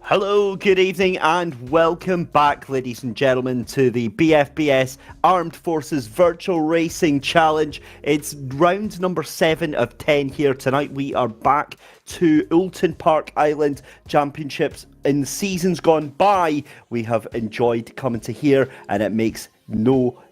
Hello, good evening, and welcome back, ladies and gentlemen, to the BFBS Armed Forces Virtual Racing Challenge. It's round number 7 of 10 here tonight. We are back to Oulton Park Island Championships. In the seasons gone by, we have enjoyed coming to here, and it makes no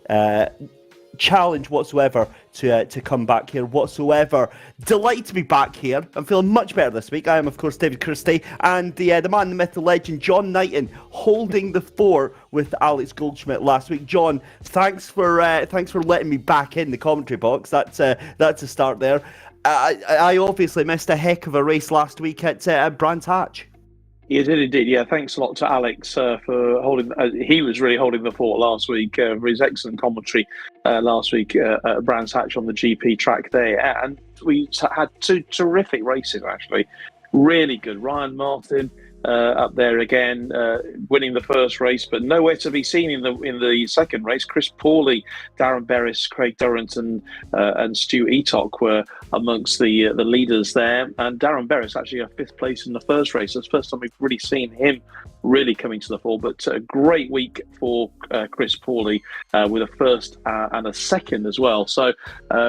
challenge whatsoever to come back here whatsoever. Delighted to be back here. I'm feeling much better this week. I am, of course, David Christie, and the man, the myth, the legend, John Knighton, holding the fort with Alex Goldschmidt last week. John, thanks for letting me back in the commentary box. That's a start there. I obviously missed a heck of a race last week at Brands Hatch. You did indeed, yeah. Thanks a lot to Alex for holding. He was really holding the fort last week for his excellent commentary last week at Brands Hatch on the GP track there, and we had two terrific races actually. Really good. Ryan Martin up there again, winning the first race, but nowhere to be seen in the second race. Chris Pawley, Darren Berris, Craig Durrington, and Stu Eatock were amongst the leaders there. And Darren Berris actually got 5th place in the first race. It's the first time we've really seen him really coming to the fore. But a great week for Chris Pawley with a first and a second as well. So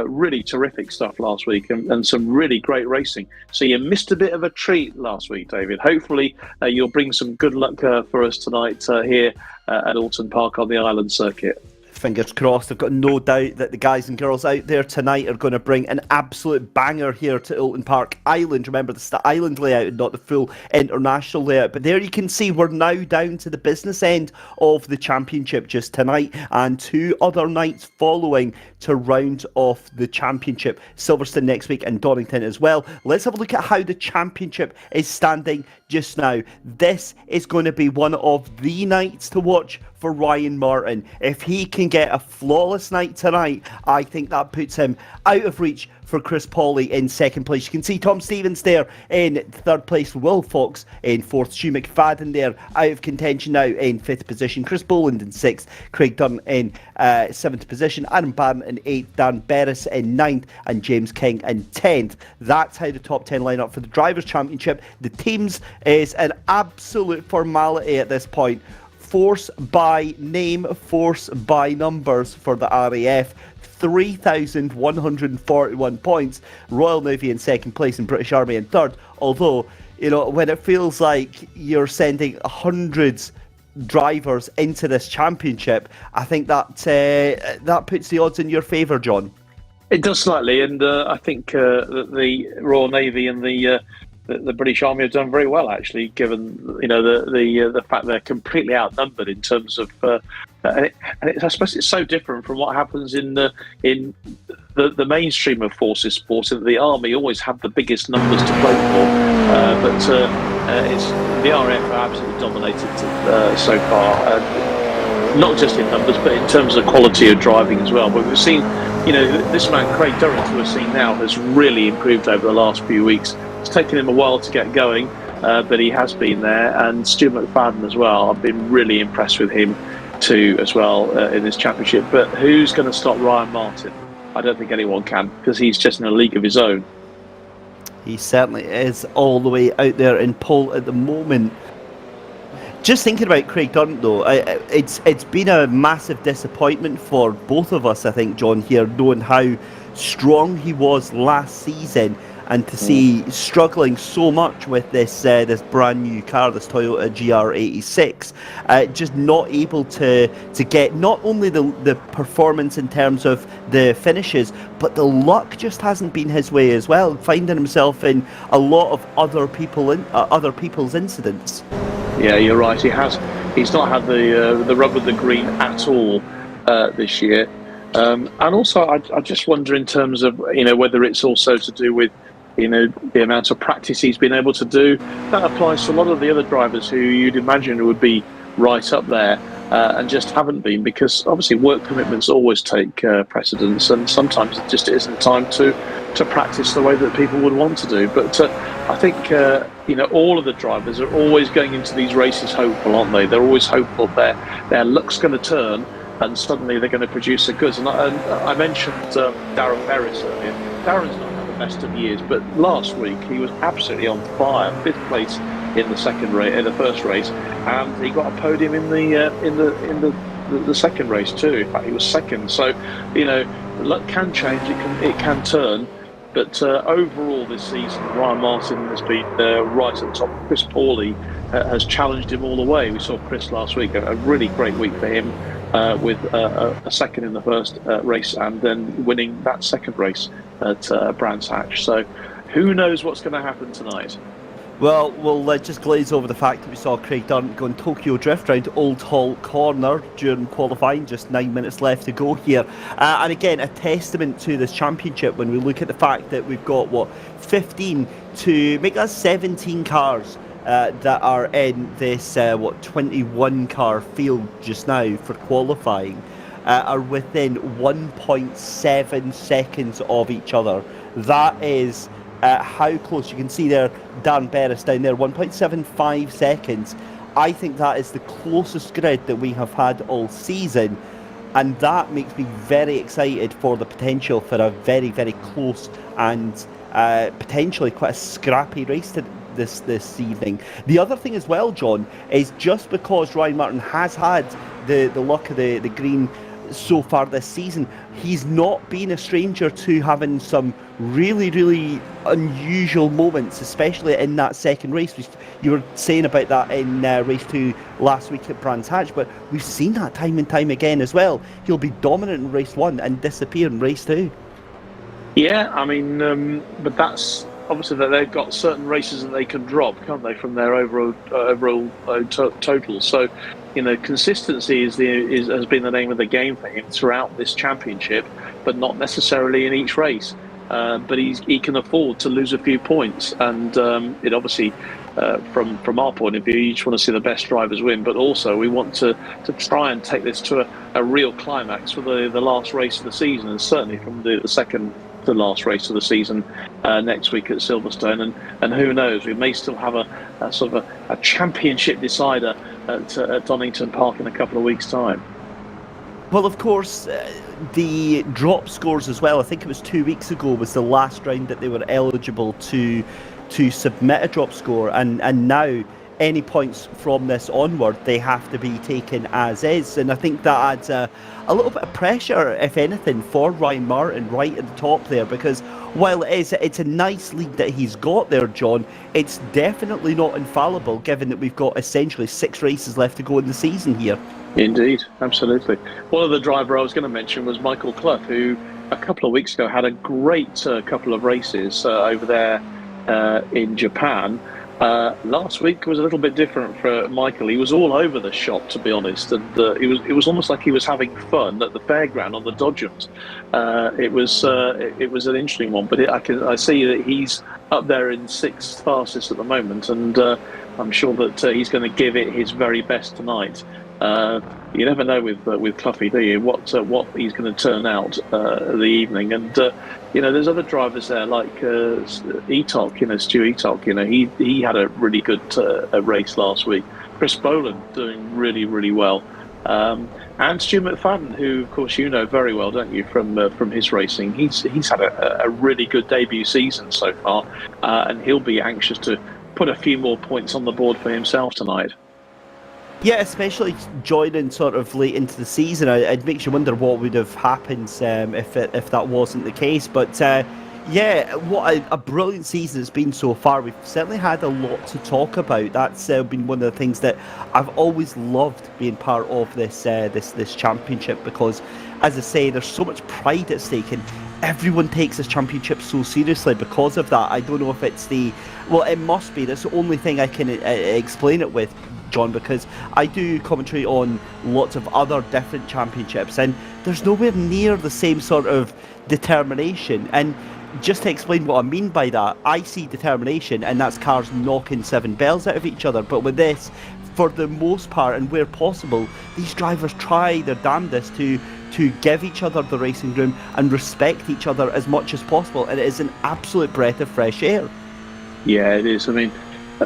really terrific stuff last week and some really great racing. So you missed a bit of a treat last week, David. Hopefully you'll bring some good luck for us tonight here at Oulton Park on the Island Circuit. Fingers crossed. I've got no doubt that the guys and girls out there tonight are going to bring an absolute banger here to Oulton Park Island. Remember, this is the island layout and not the full international layout. But there you can see we're now down to the business end of the championship just tonight, and 2 other nights following to round off the championship. Silverstone next week and Donington as well. Let's have a look at how the championship is standing just now. This is going to be one of the nights to watch for Ryan Martin. If he can get a flawless night tonight, I think that puts him out of reach for Chris Pawley in 2nd place. You can see Tom Stevens there in 3rd place, Will Fox in 4th, Stu McFadden there out of contention now in 5th position, Chris Boland in 6th, Craig Dunn in 7th position, Adam Barron in 8th, Dan Berris in 9th, and James King in 10th. That's how the top 10 line up for the Drivers' Championship. The teams is an absolute formality at this point. Force by name, force by numbers for the RAF. 3,141 points. Royal Navy in 2nd place and British Army in 3rd. Although, you know, when it feels like you're sending hundreds drivers into this championship, I think that that puts the odds in your favour, John. It does slightly, and I think the Royal Navy and the British Army have done very well, actually, given the fact they're completely outnumbered in terms of. I suppose it's so different from what happens in the mainstream of forces sports. The Army always have the biggest numbers to play for, but it's the RAF are absolutely dominated so far. Not just in numbers, but in terms of quality of driving as well. But we've seen, this man Craig Durrington we're seeing now has really improved over the last few weeks. It's taken him a while to get going, but he has been there. And Stu McFadden as well. I've been really impressed with him too as well in this championship. But who's going to stop Ryan Martin? I don't think anyone can, because he's just in a league of his own. He certainly is all the way out there in pole at the moment. Just thinking about Craig Dunn, though, it's been a massive disappointment for both of us, I think, John, here, knowing how strong he was last season, and to see struggling so much with this brand new car, this Toyota GR86, just not able to get not only the performance in terms of the finishes, but the luck just hasn't been his way as well, finding himself in a lot of other people's incidents. Yeah, you're right. He's not had the rub of the green at all this year, and also I just wonder in terms of whether it's also to do with the amount of practice he's been able to do. That applies to a lot of the other drivers who you'd imagine would be right up there and just haven't been, because obviously work commitments always take precedence, and sometimes it just isn't time to practice the way that people would want to do. But I think all of the drivers are always going into these races hopeful, aren't they? They're always hopeful their luck's going to turn and suddenly they're going to produce the goods. And I mentioned Darren Berris earlier. Darren's not had the best of years, but last week he was absolutely on fire. 5th place in the first race, and he got a podium in the second race too. In fact, he was second. So, luck can change. It can turn. But overall this season, Ryan Martin has been right at the top. Chris Pawley has challenged him all the way. We saw Chris last week, a really great week for him, with a second in the first race and then winning that second race at Brands Hatch. So who knows what's going to happen tonight? Well, we'll just glaze over the fact that we saw Craig Durrant go on Tokyo Drift round Old Hall Corner during qualifying, just 9 minutes left to go here. And again, a testament to this championship when we look at the fact that we've got, 15 to make us 17 cars that are in this, 21 car field just now for qualifying, are within 1.7 seconds of each other. That is... how close. You can see there Dan Berris down there, 1.75 seconds. I think that is the closest grid that we have had all season, and that makes me very excited for the potential for a very, very close and potentially quite a scrappy race this evening. The other thing as well, John, is just because Ryan Martin has had the luck of the green so far this season, he's not been a stranger to having some really, really unusual moments, especially in that second race. You were saying about that in race 2 last week at Brands Hatch, but we've seen that time and time again as well. He'll be dominant in race 1 and disappear in race 2. Yeah, I mean, but that's obviously that they've got certain races that they can drop, can't they, from their overall total. So, consistency has been the name of the game for him throughout this championship, but not necessarily in each race. But he can afford to lose a few points, and it obviously, from our point of view, you just want to see the best drivers win, but also we want to try and take this to a real climax for the last race of the season, and certainly from the second to last race of the season next week at Silverstone, and who knows, we may still have a sort of a championship decider at Donington Park in a couple of weeks' time. Well, of course, the drop scores as well. I think it was 2 weeks ago was the last round that they were eligible to submit a drop score, and now any points from this onward, they have to be taken as is. And I think that adds a little bit of pressure, if anything, for Ryan Martin right at the top there, because while it's a nice lead that he's got there, John, it's definitely not infallible, given that we've got essentially 6 races left to go in the season here. Indeed, absolutely. One of the driver I was going to mention was Michael Clough, who a couple of weeks ago had a great couple of races over there in Japan. Last week was a little bit different for Michael. He was all over the shop, to be honest, and it was almost like he was having fun at the fairground on the Dodgems. It was an interesting one, but I see that he's up there in 6th fastest at the moment, and I'm sure that he's going to give it his very best tonight. You never know with Cloughie, do you? What he's going to turn out the evening, and there's other drivers there like Etok, Stu Etok. He had a really good race last week. Chris Boland doing really, really well, and Stu McFadden, who of course you know very well, don't you, from his racing. He's had a really good debut season so far, and he'll be anxious to put a few more points on the board for himself tonight. Yeah, especially joining sort of late into the season, it makes you wonder what would have happened if that wasn't the case. But yeah, what a brilliant season it's been so far. We've certainly had a lot to talk about. That's been one of the things that I've always loved being part of this championship, because, as I say, there's so much pride at stake, and everyone takes this championship so seriously because of that. I don't know if it's it must be. That's the only thing I can explain it with, John, because I do commentary on lots of other different championships, and there's nowhere near the same sort of determination. And just to explain what I mean by that, I see determination, and that's cars knocking 7 bells out of each other. But with this, for the most part, and where possible, these drivers try their damnedest to give each other the racing room and respect each other as much as possible, and it is an absolute breath of fresh air. Yeah, it is. I mean,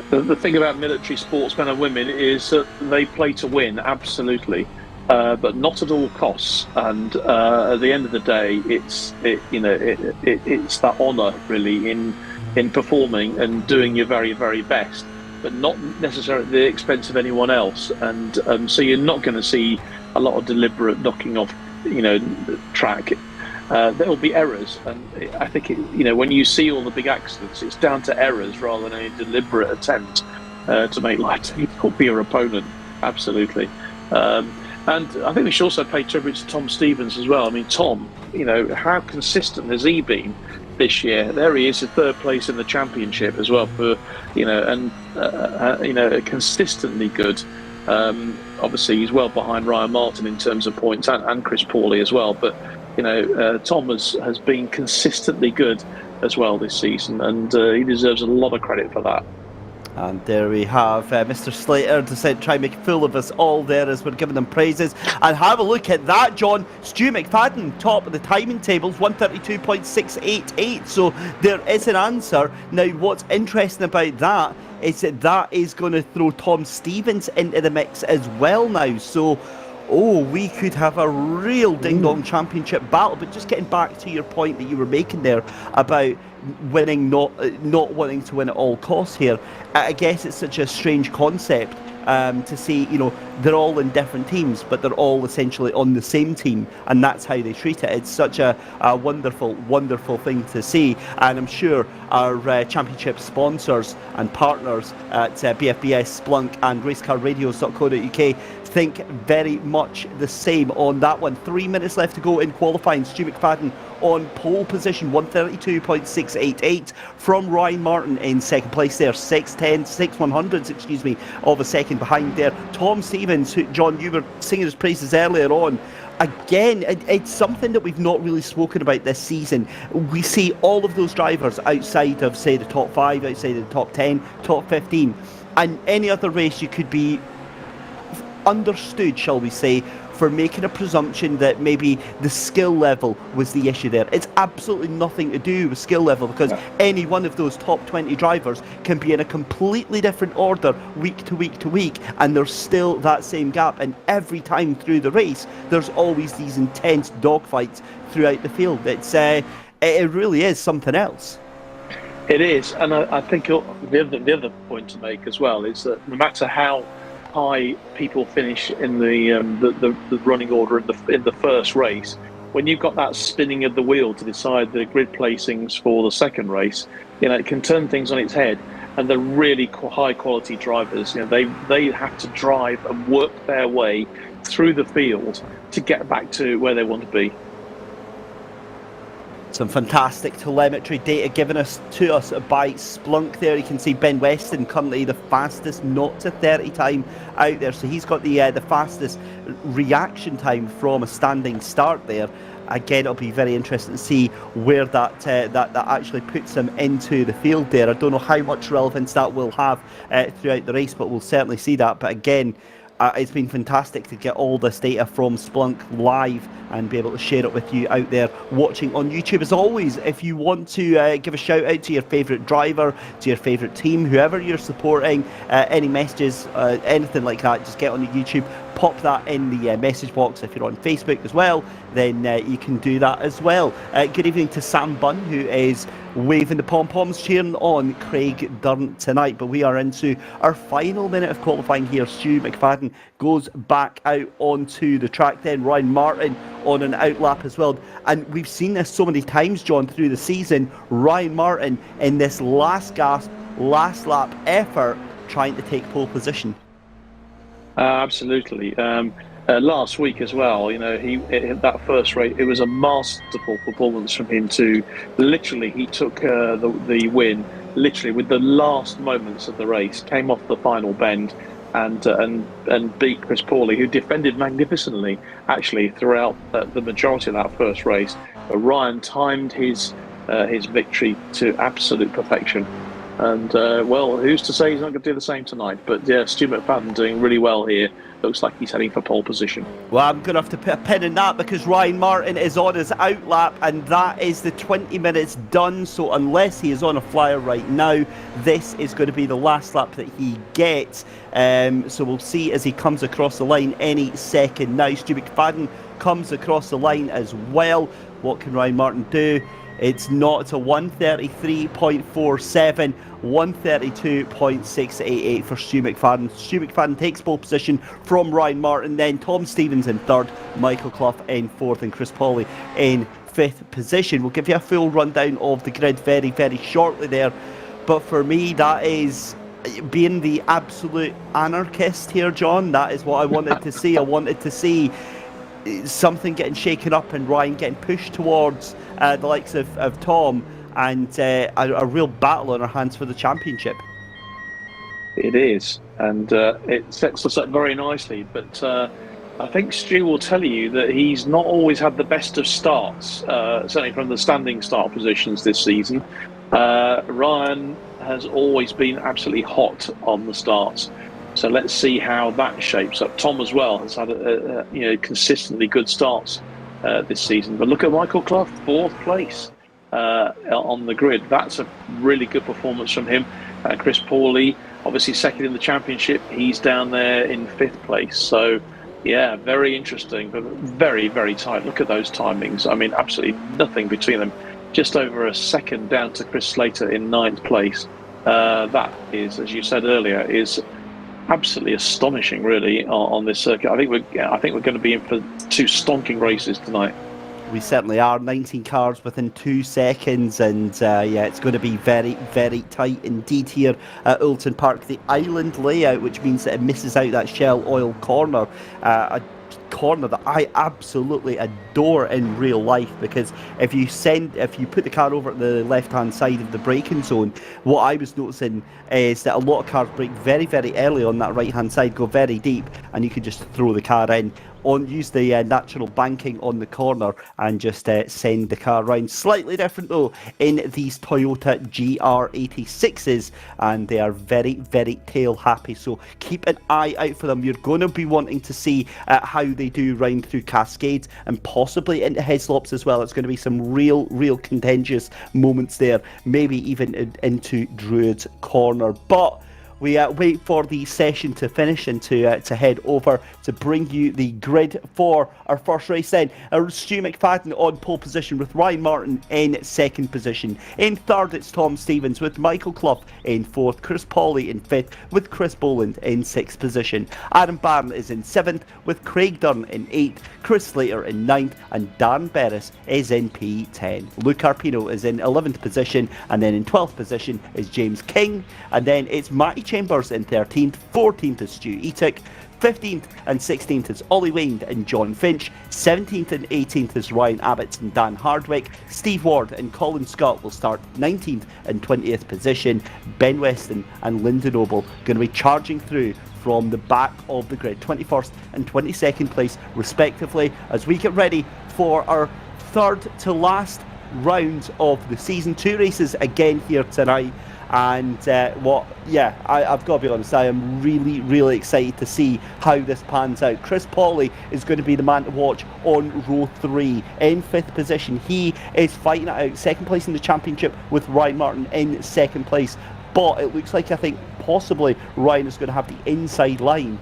the thing about military sportsmen and women is that they play to win, absolutely, but not at all costs. And at the end of the day, it's that honour really in performing and doing your very, very best. but not necessarily at the expense of anyone else. And so you're not going to see a lot of deliberate knocking off, track. There will be errors, and I think when you see all the big accidents, it's down to errors rather than any deliberate attempt to make life difficult for your opponent. Absolutely. And I think we should also pay tribute to Tom Stevens as well. I mean, Tom, how consistent has he been this year? There he is, in third place in the championship as well, for consistently good. Obviously, he's well behind Ryan Martin in terms of points, and Chris Pawley as well. But Tom has been consistently good as well this season, and he deserves a lot of credit for that. And there we have Mr. Slater to try and make a fool of us all there as we're giving them praises. And have a look at that, John. Stu McFadden, top of the timing tables, 132.688. So there is an answer. Now, what's interesting about that is that is going to throw Tom Stevens into the mix as well now. So, we could have a real ding-dong championship battle. But just getting back to your point that you were making there about winning, not wanting to win at all costs here, I guess it's such a strange concept to see, they're all in different teams, but they're all essentially on the same team, and that's how they treat it. It's such a wonderful, wonderful thing to see, and I'm sure our championship sponsors and partners at BFBS, Splunk and racecarradios.co.uk think very much the same on that one. 3 minutes left to go in qualifying. Stu McFadden on pole position, 132.688 from Ryan Martin in second place there, 6/100ths of a second behind there. Tom Stevens, who, John, you were singing his praises earlier on. Again, it's something that we've not really spoken about this season. We see all of those drivers outside of, say, the top 5, outside of the top 10, top 15, and any other race you could be understood, shall we say, for making a presumption that maybe the skill level was the issue there. It's absolutely nothing to do with skill level, because any one of those top 20 drivers can be in a completely different order week to week to week, and there's still that same gap. And every time through the race, there's always these intense dogfights throughout the field. It really is something else. It is, and I think the other point to make as well is that no matter how high people finish in the running order in the first race, when you've got that spinning of the wheel to decide the grid placings for the second race, it can turn things on its head. And the really high quality drivers, they have to drive and work their way through the field to get back to where they want to be. Some fantastic telemetry data given to us by Splunk there. You can see Ben Weston currently the fastest 0 to 30 time out there. So he's got the fastest reaction time from a standing start there. Again, it'll be very interesting to see where that actually puts him into the field there. I don't know how much relevance that will have throughout the race, but we'll certainly see that. But again, it's been fantastic to get all this data from Splunk live and be able to share it with you out there watching on YouTube. As always, if you want to give a shout out to your favourite driver, to your favourite team, whoever you're supporting, any messages, anything like that, just get on the YouTube, pop that in the message box. If you're on Facebook as well, then you can do that as well. Good evening to Sam Bunn, who is waving the pom-poms, cheering on Craig Durn tonight. But we are into our final minute of qualifying here. Stu McFadden goes back out onto the track, then Ryan Martin on an outlap as well. And we've seen this so many times, John, through the season. Ryan Martin in this last gasp, last lap effort, trying to take pole position. Absolutely. Last week as well, that first race, it was a masterful performance from him to literally, he took the win literally with the last moments of the race, came off the final bend and beat Chris Pawley, who defended magnificently actually throughout the majority of that first race. But Ryan timed his victory to absolute perfection. And, who's to say he's not going to do the same tonight? But, yeah, Stu McFadden doing really well here. Looks like he's heading for pole position. Well, I'm going to have to put a pin in that because Ryan Martin is on his outlap, and that is the 20 minutes done. So unless he is on a flyer right now, this is going to be the last lap that he gets. So we'll see as he comes across the line any second now. Stu McFadden comes across the line as well. What can Ryan Martin do? It's not. It's a 133.47, 132.688 for Stu McFadden. Stu McFadden takes pole position from Ryan Martin, then Tom Stevens in third, Michael Clough in fourth, and Chris Pawley in fifth position. We'll give you a full rundown of the grid very, very shortly there. But for me, that is being the absolute anarchist here, John. That is what I wanted to see. I wanted to see something getting shaken up and Ryan getting pushed towards the likes of Tom, and a real battle on our hands for the championship. It is, and it sets us up very nicely. But I think Stu will tell you that he's not always had the best of starts, certainly from the standing start positions this season. Ryan has always been absolutely hot on the starts. So let's see how that shapes up. Tom as well has had consistently good starts this season. But look at Michael Clough, fourth place on the grid. That's a really good performance from him. Chris Pawley, obviously second in the championship. He's down there in fifth place. So yeah, very interesting, but very, very tight. Look at those timings. I mean, absolutely nothing between them. Just over a second down to Chris Slater in ninth place. That is, as you said earlier, is absolutely astonishing, really, on this circuit. I think we're going to be in for two stonking races tonight. We certainly are. 19 cars within 2 seconds, and it's going to be very, very tight indeed here at Oulton Park. The island layout, which means that it misses out that Shell Oil corner, a corner that I absolutely adore in real life, because if you put the car over at the left hand side of the braking zone, what I was noticing is that a lot of cars brake very, very early on that right hand side, go very deep, and you could just throw the car in, use the natural banking on the corner, and just send the car around. Slightly different though in these Toyota GR86s, and they are very, very tail happy, so keep an eye out for them. You're going to be wanting to see how they do round through Cascades and possibly into Heslops as well. It's going to be some real contentious moments there, maybe even into Druids Corner. But we wait for the session to finish and to head over to bring you the grid for our first race then. Stu McFadden on pole position with Ryan Martin in second position. In third, it's Tom Stevens with Michael Clough in fourth, Chris Pawley in fifth with Chris Boland in sixth position. Adam Barron is in seventh with Craig Dunn in eighth, Chris Slater in ninth, and Dan Berris is in P10. Luke Arpino is in 11th position, and then in 12th position is James King, and then it's Matty Chambers in 13th, 14th is Stu Eatock, 15th and 16th is Ollie Wayne and John Finch, 17th and 18th is Ryan Abbott and Dan Hardwick, Steve Ward and Colin Scott will start 19th and 20th position, Ben Weston and Lyndon Noble going to be charging through from the back of the grid, 21st and 22nd place respectively, as we get ready for our third to last round of the season. 2 races again here tonight. And I've got to be honest, I am really excited to see how this pans out. Chris Pawley is going to be the man to watch on row 3 in 5th position. He is fighting it out, second place in the championship with Ryan Martin in second place. But it looks like, I think possibly Ryan is going to have the inside line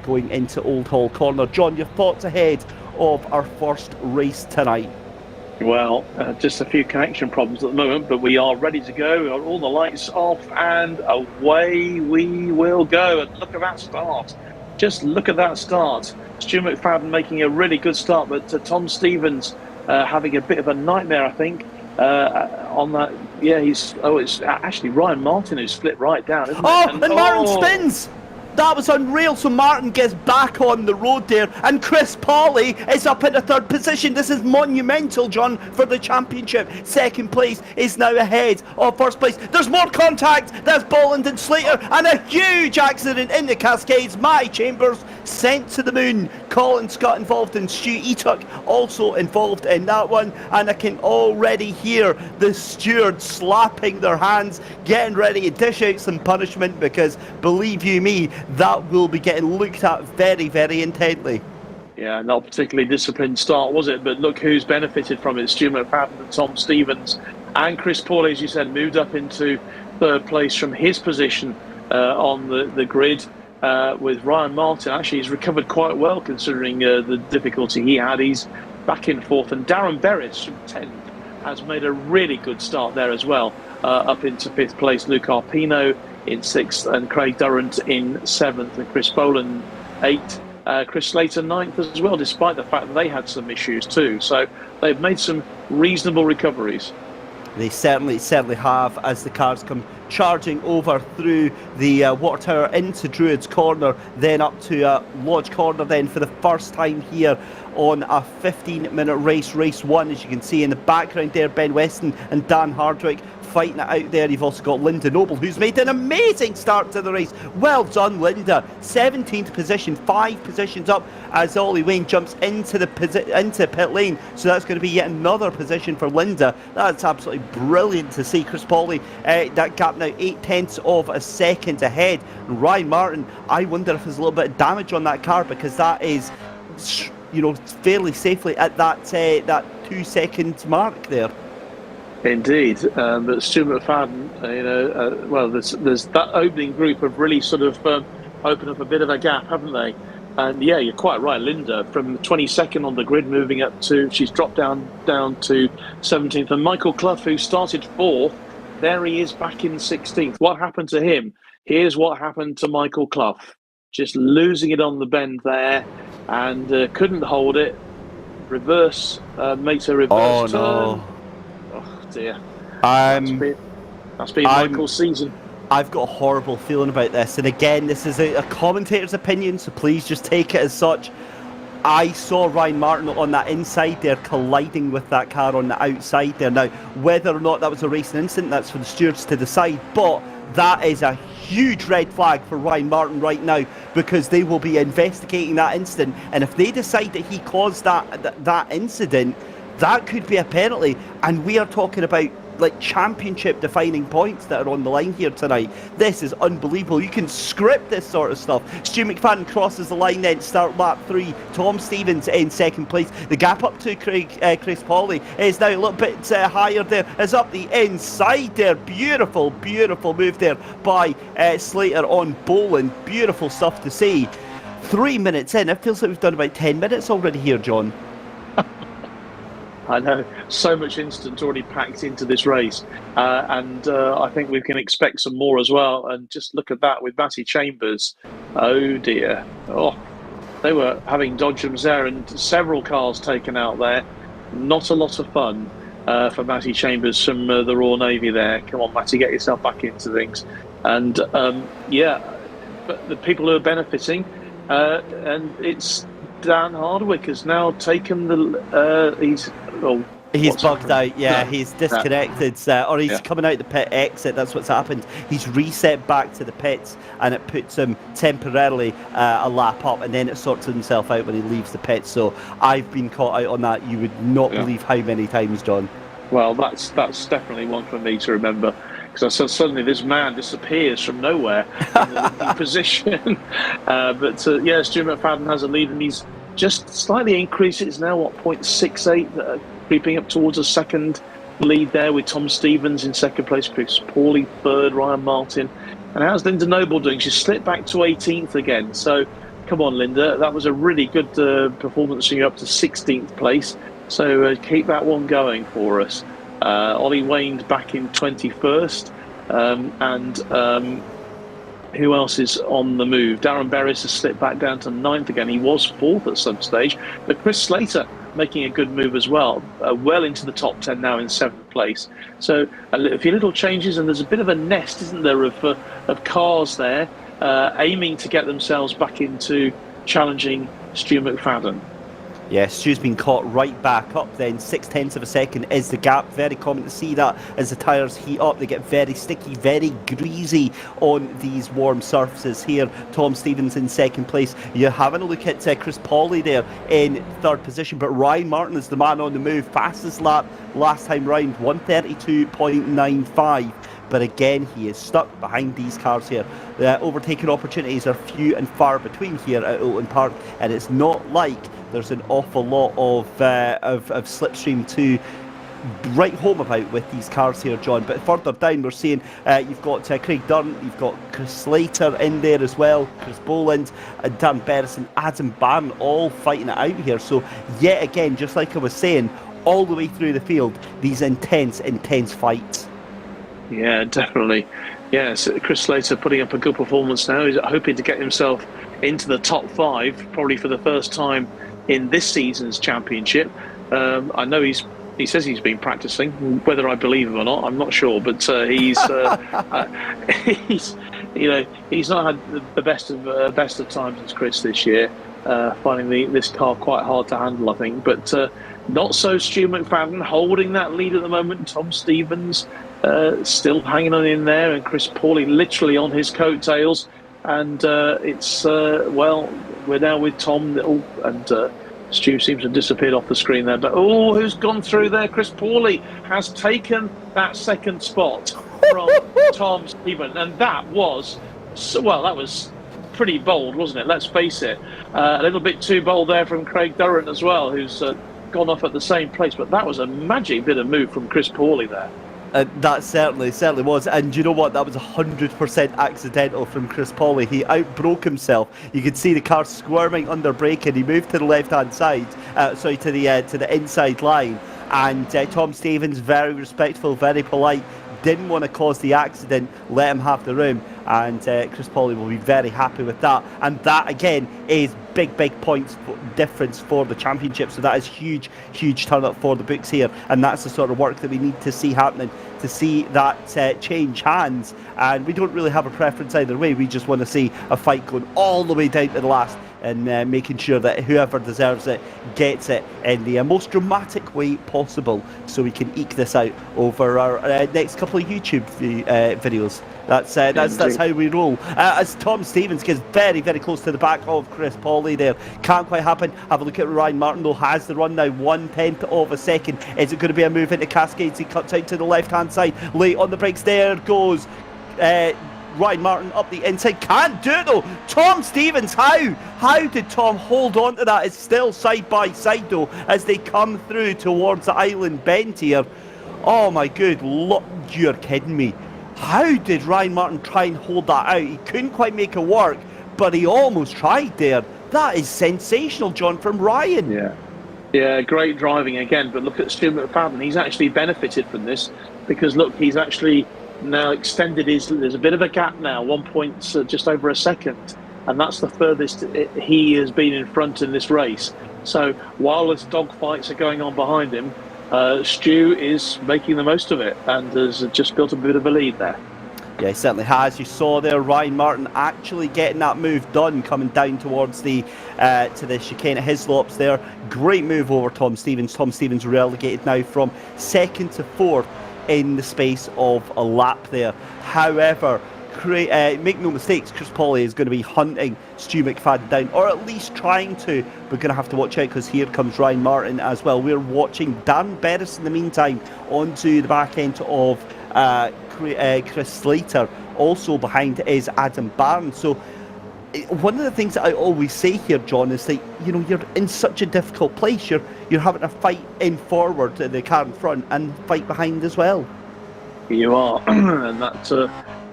going into Old Hall Corner. John, your thoughts ahead of our first race tonight? Well, just a few connection problems at the moment, but we are ready to go. All the lights off, and away we will go. And look at that start. Just look at that start. Stu McFadden making a really good start, but Tom Stevens having a bit of a nightmare, I think, on that. Yeah, it's actually Ryan Martin who split right down, isn't it? And Martin spins! That was unreal. So Martin gets back on the road there, and Chris Pawley is up into third position. This is monumental, John, for the championship. Second place is now ahead of first place. There's more contact. There's Boland and Slater, and a huge accident in the Cascades. Matty Chambers sent to the moon. Colin Scott involved, and Stu Eatock also involved in that one. And I can already hear the stewards slapping their hands, getting ready to dish out some punishment, because believe you me, that will be getting looked at very, very intently. Yeah, not particularly disciplined start, was it? But look who's benefited from it. Stu McFadden and Tom Stevens, and Chris Pawley, as you said, moved up into third place from his position on the grid. With Ryan Martin, actually he's recovered quite well considering the difficulty he had. He's back in fourth, and Darren Berris from 10th has made a really good start there as well, up into 5th place. Luke Arpino in 6th, and Craig Durrant in 7th, and Chris Boland 8th. Chris Slater 9th as well, despite the fact that they had some issues too. So they've made some reasonable recoveries. They certainly have, as the cars come charging over through the water tower into Druids Corner, then up to Lodge Corner then for the first time here on a 15-minute race 1. As you can see in the background there, Ben Weston and Dan Hardwick fighting it out there. You've also got Linda Noble, who's made an amazing start to the race. Well done, Linda. 17th position, 5 positions up as Ollie Wayne jumps into into pit lane. So that's going to be yet another position for Linda. That's absolutely brilliant to see. Chris Pauley, that gap now 0.8 of a second ahead. And Ryan Martin, I wonder if there's a little bit of damage on that car, because that is, fairly safely at that 2 second mark there. Indeed, but Stuart McFadden, there's that opening group have really sort of opened up a bit of a gap, haven't they? And yeah, you're quite right, Linda, from 22nd on the grid, moving up to, she's dropped down to 17th, and Michael Clough, who started 4th, there he is back in 16th. What happened to him? Here's what happened to Michael Clough, just losing it on the bend there, and couldn't hold it. Makes a reverse turn. No. Dear. That's been Michael's season. I've got a horrible feeling about this, and again, this is a commentator's opinion, so please just take it as such. I saw Ryan Martin on that inside there colliding with that car on the outside there. Now, whether or not that was a racing incident, that's for the stewards to decide, but that is a huge red flag for Ryan Martin right now, because they will be investigating that incident, and if they decide that he caused that incident, that could be a penalty, and we are talking about like championship defining points that are on the line here tonight. This is unbelievable. You can script this sort of stuff. Stu McFadden crosses the line then, start lap 3. Tom Stevens in 2nd place. The gap up to Chris Pauley is now a little bit higher there. Is up the inside there. Beautiful move there by Slater on Boland. Beautiful stuff to see. 3 minutes in. It feels like we've done about 10 minutes already here, John. I know, so much instant already packed into this race, and I think we can expect some more as well. And just look at that with Matty Chambers. Oh dear. Oh, they were having dodgems there, and several cars taken out there. Not a lot of fun for Matty Chambers from the Royal Navy there. Come on, Matty, get yourself back into things. And but the people who are benefiting, and it's Dan Hardwick has now taken he's bugged out, he's disconnected, or he's coming out the pit exit. That's what's happened. He's reset back to the pits, and it puts him temporarily a lap up, and then it sorts himself out when he leaves the pit. So I've been caught out on that. You would not believe how many times, John. Well, that's definitely one for me to remember, because suddenly this man disappears from nowhere in the leading position. But Stuart McFadden has a lead, and he's just slightly increased. It's now 0.68, creeping up towards a second lead there, with Tom Stevens in 2nd place, Chris Pauley 3rd, Ryan Martin. And how's Linda Noble doing? She's slipped back to 18th again. So come on, Linda, that was a really good performance, you're up to 16th place. So keep that one going for us. Ollie Wayne back in 21st, and who else is on the move? Darren Berris has slipped back down to 9th again. He was 4th at some stage, but Chris Slater making a good move as well, well into the top 10 now in 7th place. So a few little changes, and there's a bit of a nest, isn't there, of cars there aiming to get themselves back into challenging Stu McFadden. Yeah, Stu's been caught right back up then. 0.6 of a second is the gap. Very common to see that as the tyres heat up. They get very sticky, very greasy on these warm surfaces here. Tom Stevens in 2nd place. You're having a look at Chris Pauley there in 3rd position, but Ryan Martin is the man on the move. Fastest lap last time round, 1:32.95. But again, he is stuck behind these cars here. The overtaking opportunities are few and far between here at Oulton Park, and it's not like there's an awful lot of slipstream to write home about with these cars here, John. But further down, we're seeing you've got Craig Durrant, you've got Chris Slater in there as well, Chris Boland, and Dan Berris and Adam Barron all fighting it out here. So yet again, just like I was saying, all the way through the field, these intense fights. Yeah, definitely. Yes, Chris Slater putting up a good performance now. He's hoping to get himself into the top 5, probably for the first time in this season's championship. I know he says he's been practicing. Whether I believe him or not, I'm not sure. But he's he's not had the best of times as Chris this year. Finding this car quite hard to handle, I think. But not so Stu McFadden holding that lead at the moment. Tom Stevens still hanging on in there, and Chris Pauly literally on his coattails. And we're now with Tom, and Stu seems to have disappeared off the screen there. But who's gone through there? Chris Pauly has taken that second spot from Tom Stevens, and that was pretty bold, wasn't it? Let's face it. A little bit too bold there from Craig Durrant as well, who's gone off at the same place. But that was a magic bit of move from Chris Pauly there. That certainly was, and you know what? That was 100% accidental from Chris Pauly. He outbroke himself. You could see the car squirming under braking. He moved to the left-hand side, to the inside line, and Tom Stevens, very respectful, very polite, didn't want to cause the accident, let him have the room, and Chris Pauly will be very happy with that. And that again is big points difference for the championship. So that is huge turn up for the books here, and that's the sort of work that we need to see happening, to see that change hands. And we don't really have a preference either way. We just want to see a fight going all the way down to the last, and making sure that whoever deserves it gets it in the most dramatic way possible, so we can eke this out over our next couple of YouTube videos. That's how we roll. As Tom Stevens gets very close to the back of Chris Pauly there. Can't quite happen. Have a look at Ryan Martin, though, has the run now, 1/10 of a second. Is it going to be a move into Cascades? He cuts out to the left-hand side, late on the brakes. There goes Ryan Martin up the inside. Can't do it, though. Tom Stevens, how did Tom hold on to that? It's still side by side, though, as they come through towards the island bend here. Oh my good Lord, you're kidding me. How did Ryan Martin try and hold that out? He couldn't quite make it work, but he almost tried there. That is sensational, John, from Ryan. Yeah, great driving again. But look at Stu McFadden. He's actually benefited from this, because look, he's actually now extended there's a bit of a gap now, 1 point, just over a second, and that's the furthest he has been in front in this race. So while his dogfights are going on behind him, Stu is making the most of it and has just built a bit of a lead there. Yeah, he certainly has. You saw there Ryan Martin actually getting that move done, coming down towards the to the chicane at Hislops there. Great move over Tom Stevens. Tom Stevens relegated now from 2nd to 4th in the space of a lap there. However, make no mistakes, Chris Pauly is going to be hunting Stu McFadden down, or at least trying to. We're going to have to watch out, because here comes Ryan Martin as well. We're watching Dan Berris in the meantime onto the back end of Chris Slater. Also behind is Adam Barnes. So one of the things that I always say here, John, is that you're in such a difficult place. You're having to fight in forward, the car in front, and fight behind as well. You are, and that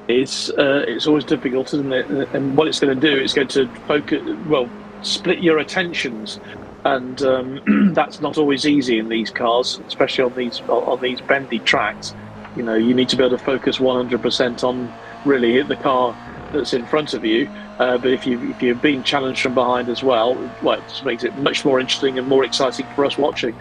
it's always difficult, isn't it? And what it's going to do, it's going to split your attentions, and that's not always easy in these cars, especially on these bendy tracks. You need to be able to focus 100% on really hit the car that's in front of you. But if you're being challenged from behind as well, it just makes it much more interesting and more exciting for us watching.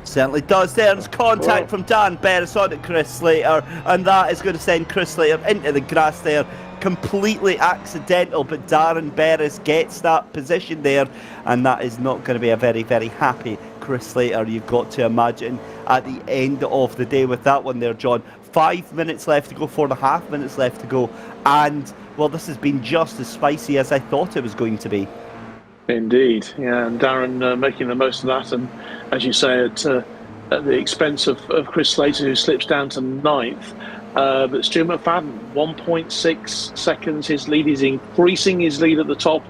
Certainly does. There's contact from Dan Berris on at Chris Slater, and that is going to send Chris Slater into the grass there. Completely accidental, but Darren Berris gets that position there, and that is not going to be a very happy Chris Slater, you've got to imagine, at the end of the day with that one there, John. 5 minutes left to go, 4.5 minutes left to go, and well, this has been just as spicy as I thought it was going to be. Indeed, yeah, and Darren making the most of that, and as you say, at the expense of Chris Slater, who slips down to 9th. But Stu McFadden, 1.6 seconds his lead. Is increasing his lead at the top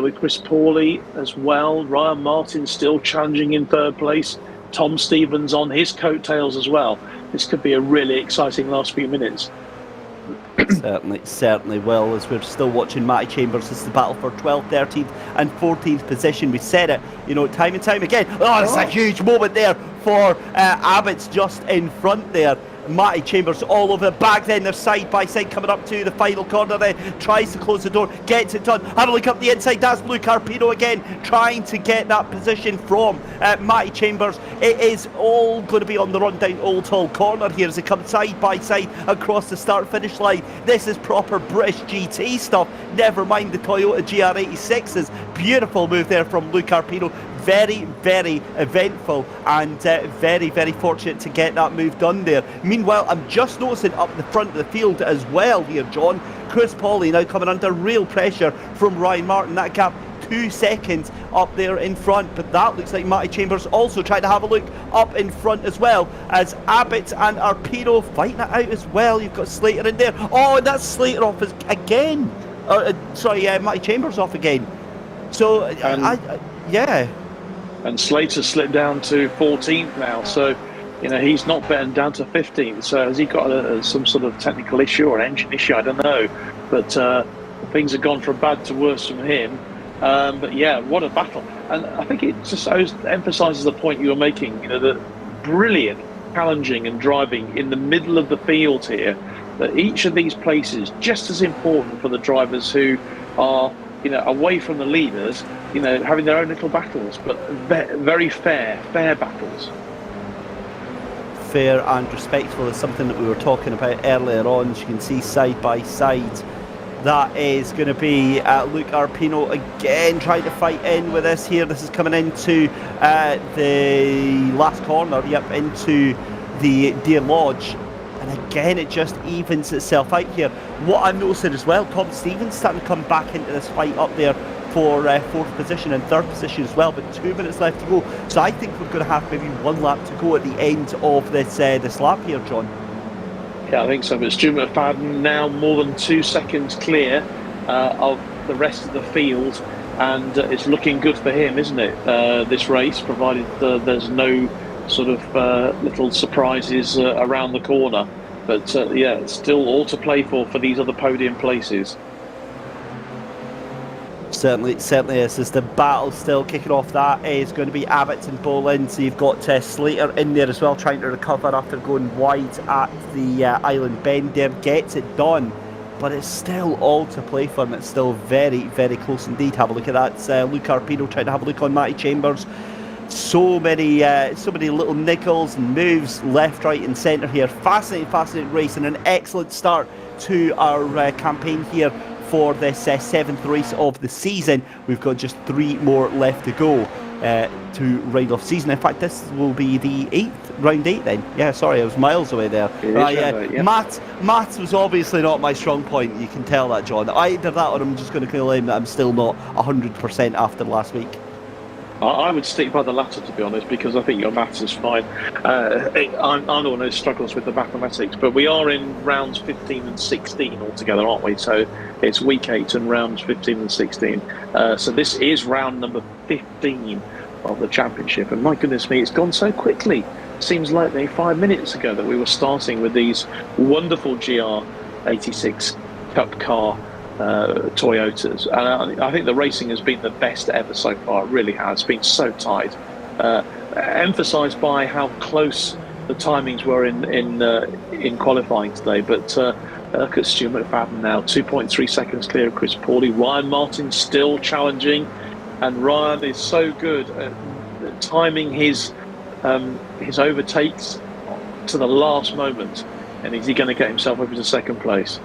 with Chris Pauly as well. Ryan Martin still challenging in 3rd place. Tom Stevens on his coattails as well. This could be a really exciting last few minutes. Certainly will, as we're still watching Matty Chambers. This is the battle for 12th, 13th and 14th position. We said it, time and time again. Oh, it's a huge moment there for Abbott's just in front there. Matty Chambers all over the back, then they're side by side coming up to the final corner there, tries to close the door, gets it done. Have a look up the inside, that's Luke Arpino again, trying to get that position from Matty Chambers. It is all going to be on the run down Oulton corner here as they come side by side across the start finish line. This is proper British GT stuff, never mind the Toyota GR86s. Beautiful move there from Luke Arpino. Very, very eventful and very, very fortunate to get that move done there. Meanwhile, I'm just noticing up the front of the field as well here, John. Chris Pauley now coming under real pressure from Ryan Martin. That gap 2 seconds up there in front, but that looks like Matty Chambers also trying to have a look up in front as well, as Abbott and Arpino fighting it out as well. You've got Slater in there. Oh, and that's Slater off again. Matty Chambers off again. So, yeah. And Slater slipped down to 14th now, so he's not betting down to 15th. So has he got some sort of technical issue or engine issue? I don't know, but things have gone from bad to worse from him. But yeah, what a battle! And I think it just emphasises the point you were making. The brilliant challenging and driving in the middle of the field here. That each of these places just as important for the drivers who are away from the leaders, having their own little battles, but very fair battles. Fair and respectful is something that we were talking about earlier on. As you can see side by side, that is going to be Luke Arpino again trying to fight in with this here. This is coming into the last corner, into the Deer Lodge. And again, it just evens itself out here. What I'm noticing as well, Tom Stevens starting to come back into this fight up there for 4th position and 3rd position as well, but 2 minutes left to go. So I think we're going to have maybe 1 lap to go at the end of this lap here, John. Yeah, I think so. But Stu McFadden now more than 2 seconds clear of the rest of the field, and it's looking good for him, isn't it? This race, provided there's no sort of little surprises around the corner. But it's still all to play for these other podium places. Certainly is. As the battle still kicking off, that is going to be Abbott and Boland. So you've got Slater in there as well, trying to recover after going wide at the Island Bend there. Gets it done, but it's still all to play for, and it's still very, very close indeed. Have a look at that. Luke Arpino trying to have a look on Matty Chambers. So many little nickels and moves left, right and centre here. Fascinating race, and an excellent start to our campaign here for this 7th race of the season. We've got just 3 more left to go to round off season. In fact, this will be the round 8 then. Yeah, sorry, I was miles away there. Yeah. Maths was obviously not my strong point. You can tell that, John. Either that or I'm just going to claim that I'm still not 100% after last week. I would stick by the latter, to be honest, because I think your maths is fine. I'm the one who struggles with the mathematics, but we are in rounds 15 and 16 altogether, aren't we? So it's week 8 and rounds 15 and 16. So this is round number 15 of the championship, and my goodness me, it's gone so quickly. Seems like 5 minutes ago that we were starting with these wonderful GR86 Cup car Toyotas, and I think the racing has been the best ever so far. It really has been so tight, emphasised by how close the timings were in qualifying today. But look at Stu McFadden now, 2.3 seconds clear of Chris Pauley. Ryan Martin still challenging, and Ryan is so good at timing his overtakes to the last moment. And is he going to get himself over to 2nd place?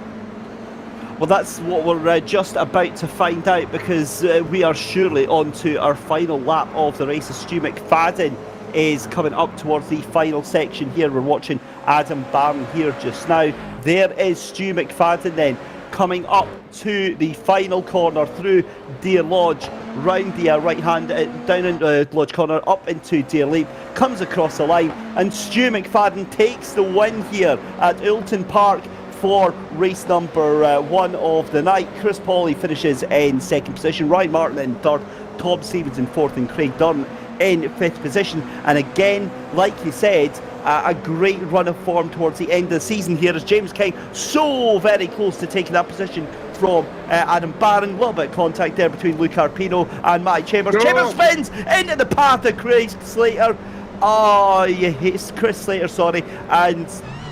Well, that's what we're just about to find out, because we are surely on to our final lap of the race. Stu McFadden is coming up towards the final section here. We're watching Adam Barron here just now. There is Stu McFadden then coming up to the final corner through Deer Lodge, round the right hand, down into Lodge Corner, up into Deer Leap, comes across the line, and Stu McFadden takes the win here at Oulton Park for race number 1 of the night. Chris Pauley finishes in 2nd position, Ryan Martin in 3rd, Tom Stevens in 4th, and Craig Dunn in 5th position. And again, like you said, a great run of form towards the end of the season here as James King so very close to taking that position from Adam Barron. A little bit of contact there between Luke Arpino and Matty Chambers. Chambers spins into the path of Chris Slater. Oh, it's Chris Slater, sorry. And,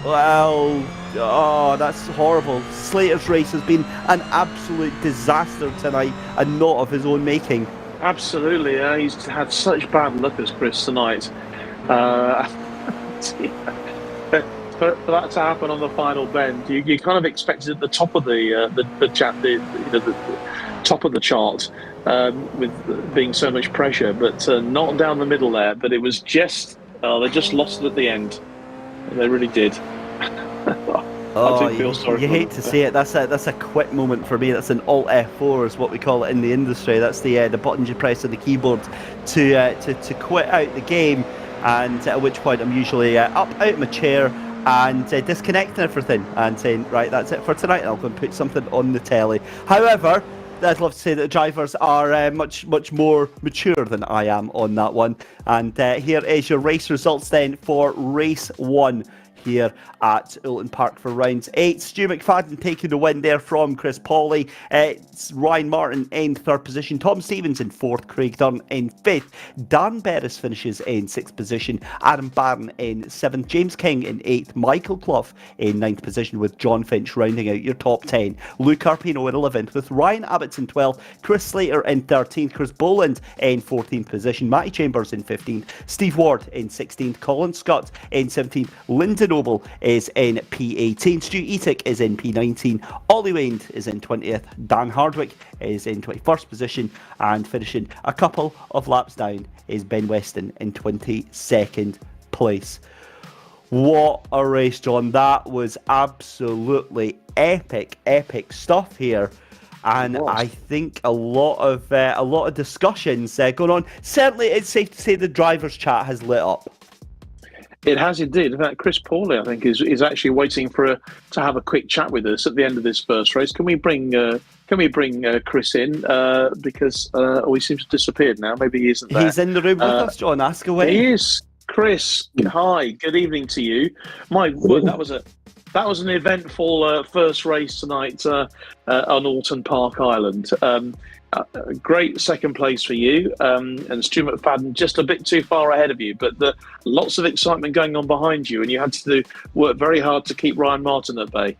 well, oh, that's horrible. Slater's race has been an absolute disaster tonight and not of his own making. Absolutely, he's had such bad luck as Chris tonight. For that to happen on the final bend, you kind of expected at the top of the top of the chart with being so much pressure, but not down the middle there. But it was just they just lost it at the end. They really did. Oh, you hate to say it. That's a quit moment for me. That's an Alt F4 is what we call it in the industry. That's the buttons you press on the keyboard to quit out the game, and at which point I'm usually up out of my chair and disconnecting everything and saying, right, that's it for tonight, and I'll go and put something on the telly. However, I'd love to say that the drivers are much more mature than I am on that one. And here is your race results then for race 1 here at Oulton Park for rounds 8. Stu McFadden taking the win there from Chris Pawley. It's Ryan Martin in 3rd position. Tom Stevens in 4th. Craig Dunn in 5th. Dan Berris finishes in 6th position. Adam Barron in 7th. James King in 8th. Michael Clough in 9th position, with John Finch rounding out your top 10. Luke Arpino in 11th, with Ryan Abbott's in 12th. Chris Slater in 13th. Chris Boland in 14th position. Matty Chambers in 15th. Steve Ward in 16th. Colin Scott in 17th. Lyndon Noble is in P18. Stu Etic is in P19. Ollie Wayne is in 20th. Dan Hardwick is in 21st position, and finishing a couple of laps down is Ben Weston in 22nd place. What a race, John. That was absolutely epic stuff here. And I think a lot of discussions going on. Certainly, it's safe to say the drivers' chat has lit up. It has indeed. In fact, Chris Pawley, I think, is actually waiting to have a quick chat with us at the end of this first race. Can we bring Chris in? Because he seems to have disappeared now. Maybe he isn't there. He's in the room with us, John. Ask away. He is. Chris, hi. Good evening to you. My word, that was an eventful first race tonight on Oulton Park Island. A great second place for you, and Stu McFadden just a bit too far ahead of you, but lots of excitement going on behind you, and you had to work very hard to keep Ryan Martin at bay.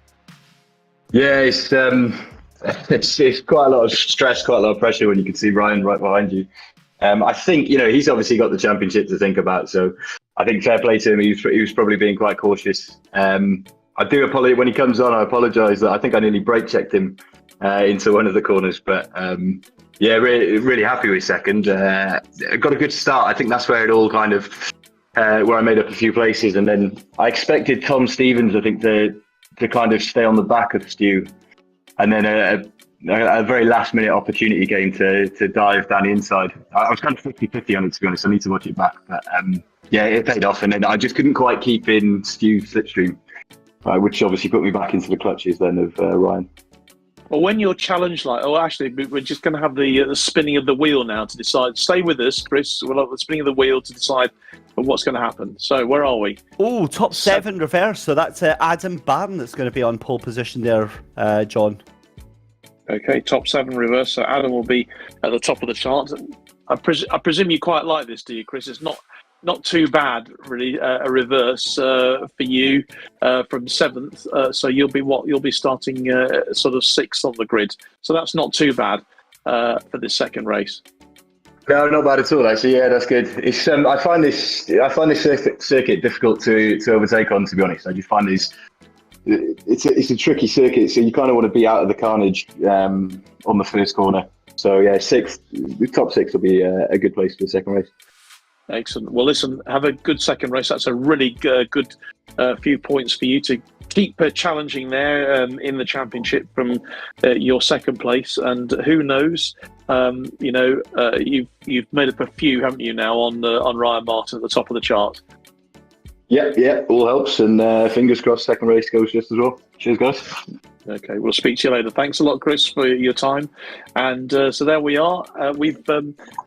Yeah, it's quite a lot of stress, quite a lot of pressure when you can see Ryan right behind you. I think he's obviously got the championship to think about, so I think fair play to him. He was probably being quite cautious. I do apologize when he comes on. I apologise that I think I nearly brake checked him into one of the corners, but really happy with second. Got a good start. I think that's where it all kind of where I made up a few places, and then I expected Tom Stevens, I think, to kind of stay on the back of Stu, and then a very last minute opportunity came to dive down the inside. I was kind of 50-50 on it, to be honest. I need to watch it back, but it paid off, and then I just couldn't quite keep in Stu's slipstream, which obviously put me back into the clutches then of Ryan. Well, when you're challenged actually, we're just going to have the spinning of the wheel now to decide. Stay with us, Chris. We'll have the spinning of the wheel to decide what's going to happen. So, where are we? Oh, top 7 reverse. So that's Adam Barron that's going to be on pole position there, John. Okay, top 7 reverse. So Adam will be at the top of the chart. I presume you quite like this, do you, Chris? It's not too bad, really. A reverse for you from 7th. So you'll be starting sort of 6th on the grid. So that's not too bad for this second race. No, not bad at all. Actually, yeah, that's good. It's I find this circuit difficult to overtake on. To be honest, I just find it's a tricky circuit. So you kind of want to be out of the carnage on the first corner. So yeah, the top 6 will be a good place for the second race. Excellent. Well, listen, have a good second race. That's a really good few points for you to keep challenging there in the championship from your second place. And who knows, you've made up a few, haven't you, now on Ryan Martin at the top of the chart? Yeah, all helps. And fingers crossed second race goes just as well. Cheers, guys. Okay, we'll speak to you later. Thanks a lot, Chris, for your time. And so there we are. We've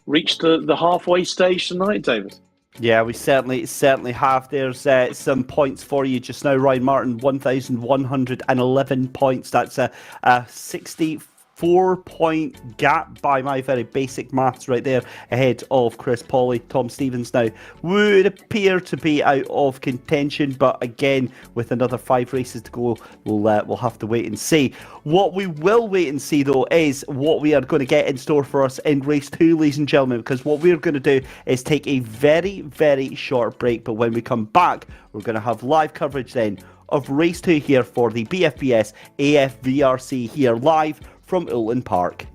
reached the halfway stage tonight, David. Yeah, we certainly have. There's some points for you just now. Ryan Martin, 1,111 points. That's a 64-point gap by my very basic maths right there, ahead of Chris Pawley. Tom Stevens now would appear to be out of contention, but again, with another 5 races to go, we'll have to wait and see. What we will wait and see, though, is what we are going to get in store for us in race 2, ladies and gentlemen, because what we're going to do is take a very, very short break, but when we come back, we're going to have live coverage then of race 2 here for the BFBS AFVRC here live from Oulton Park.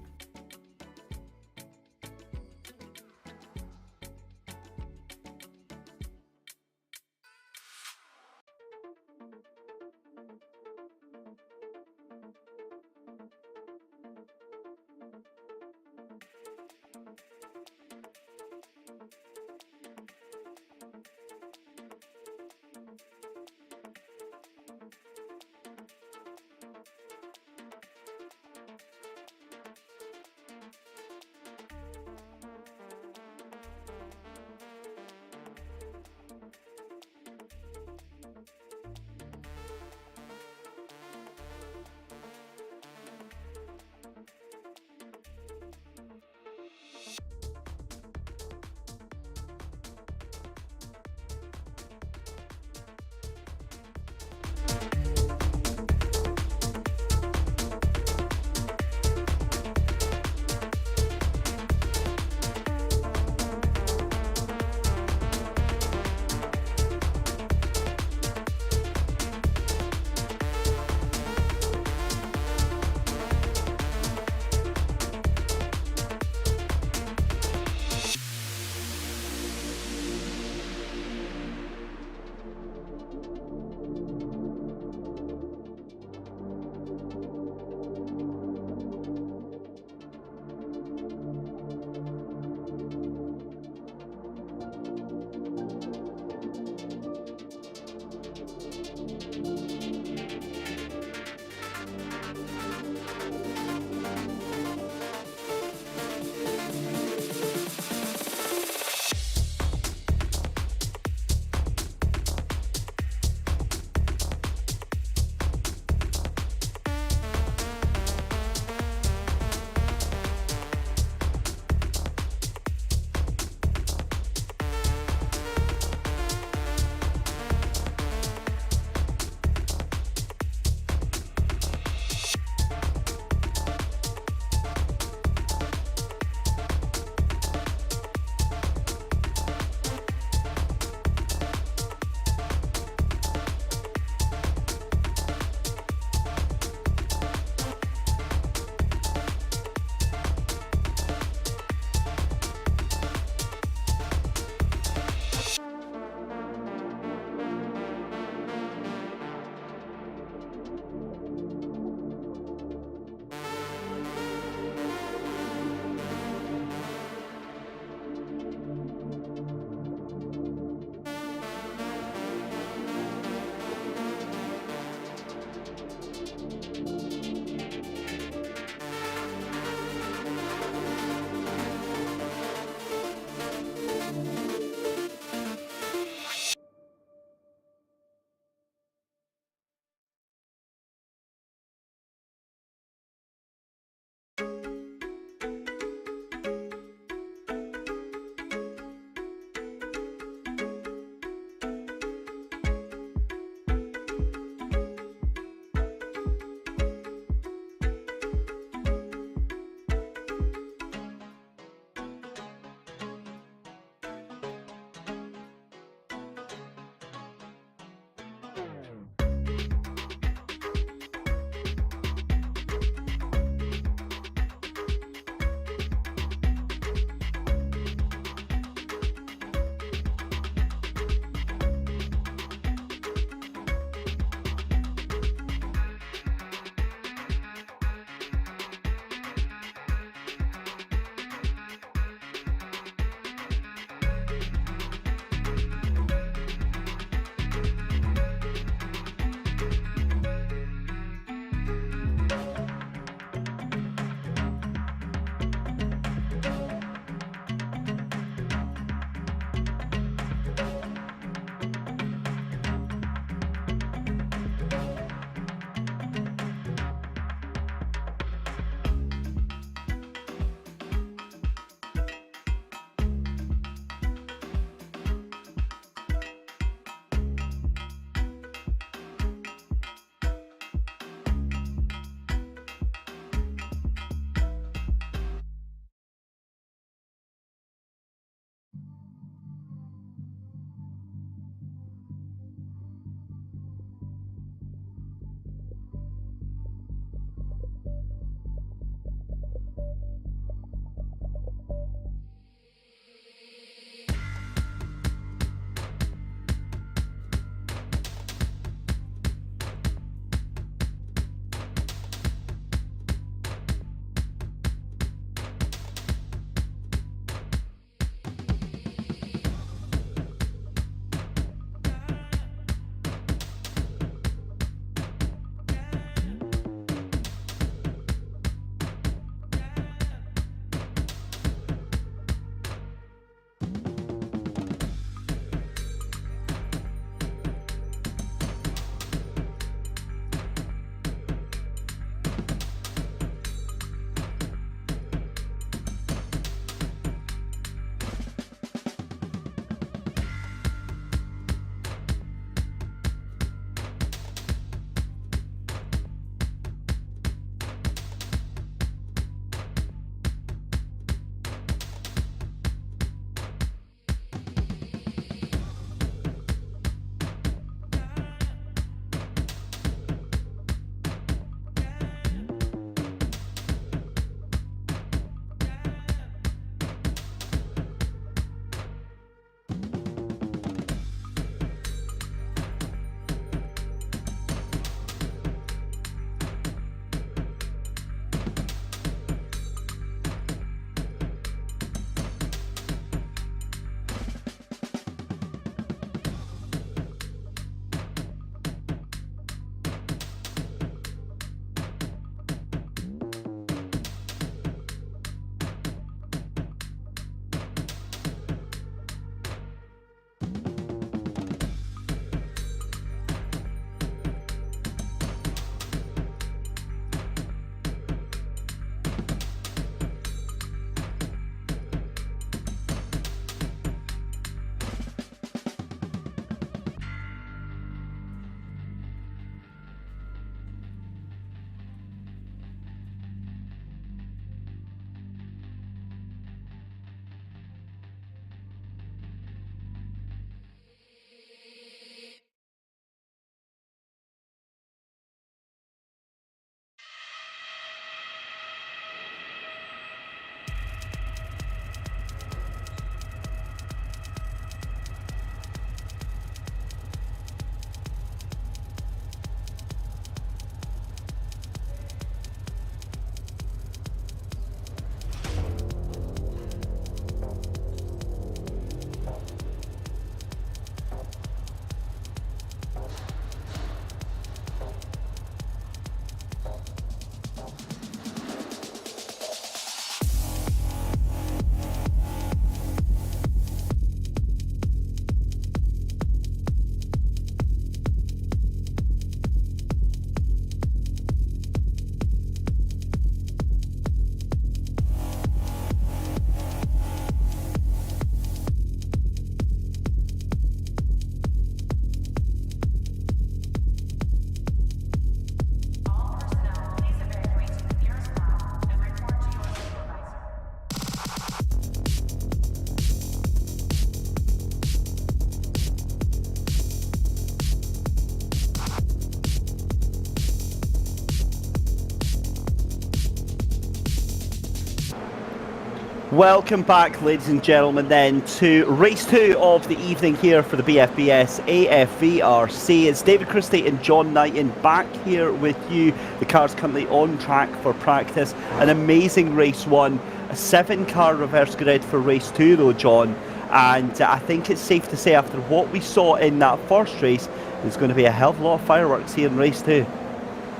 Welcome back, ladies and gentlemen, then to race 2 of the evening here for the BFBS AFVRC. It's David Christie and John Knighton back here with you. The car's currently on track for practice. An amazing race 1, a 7-car reverse grid for race 2 though, John. And I think it's safe to say after what we saw in that first race, there's going to be a hell of a lot of fireworks here in race 2.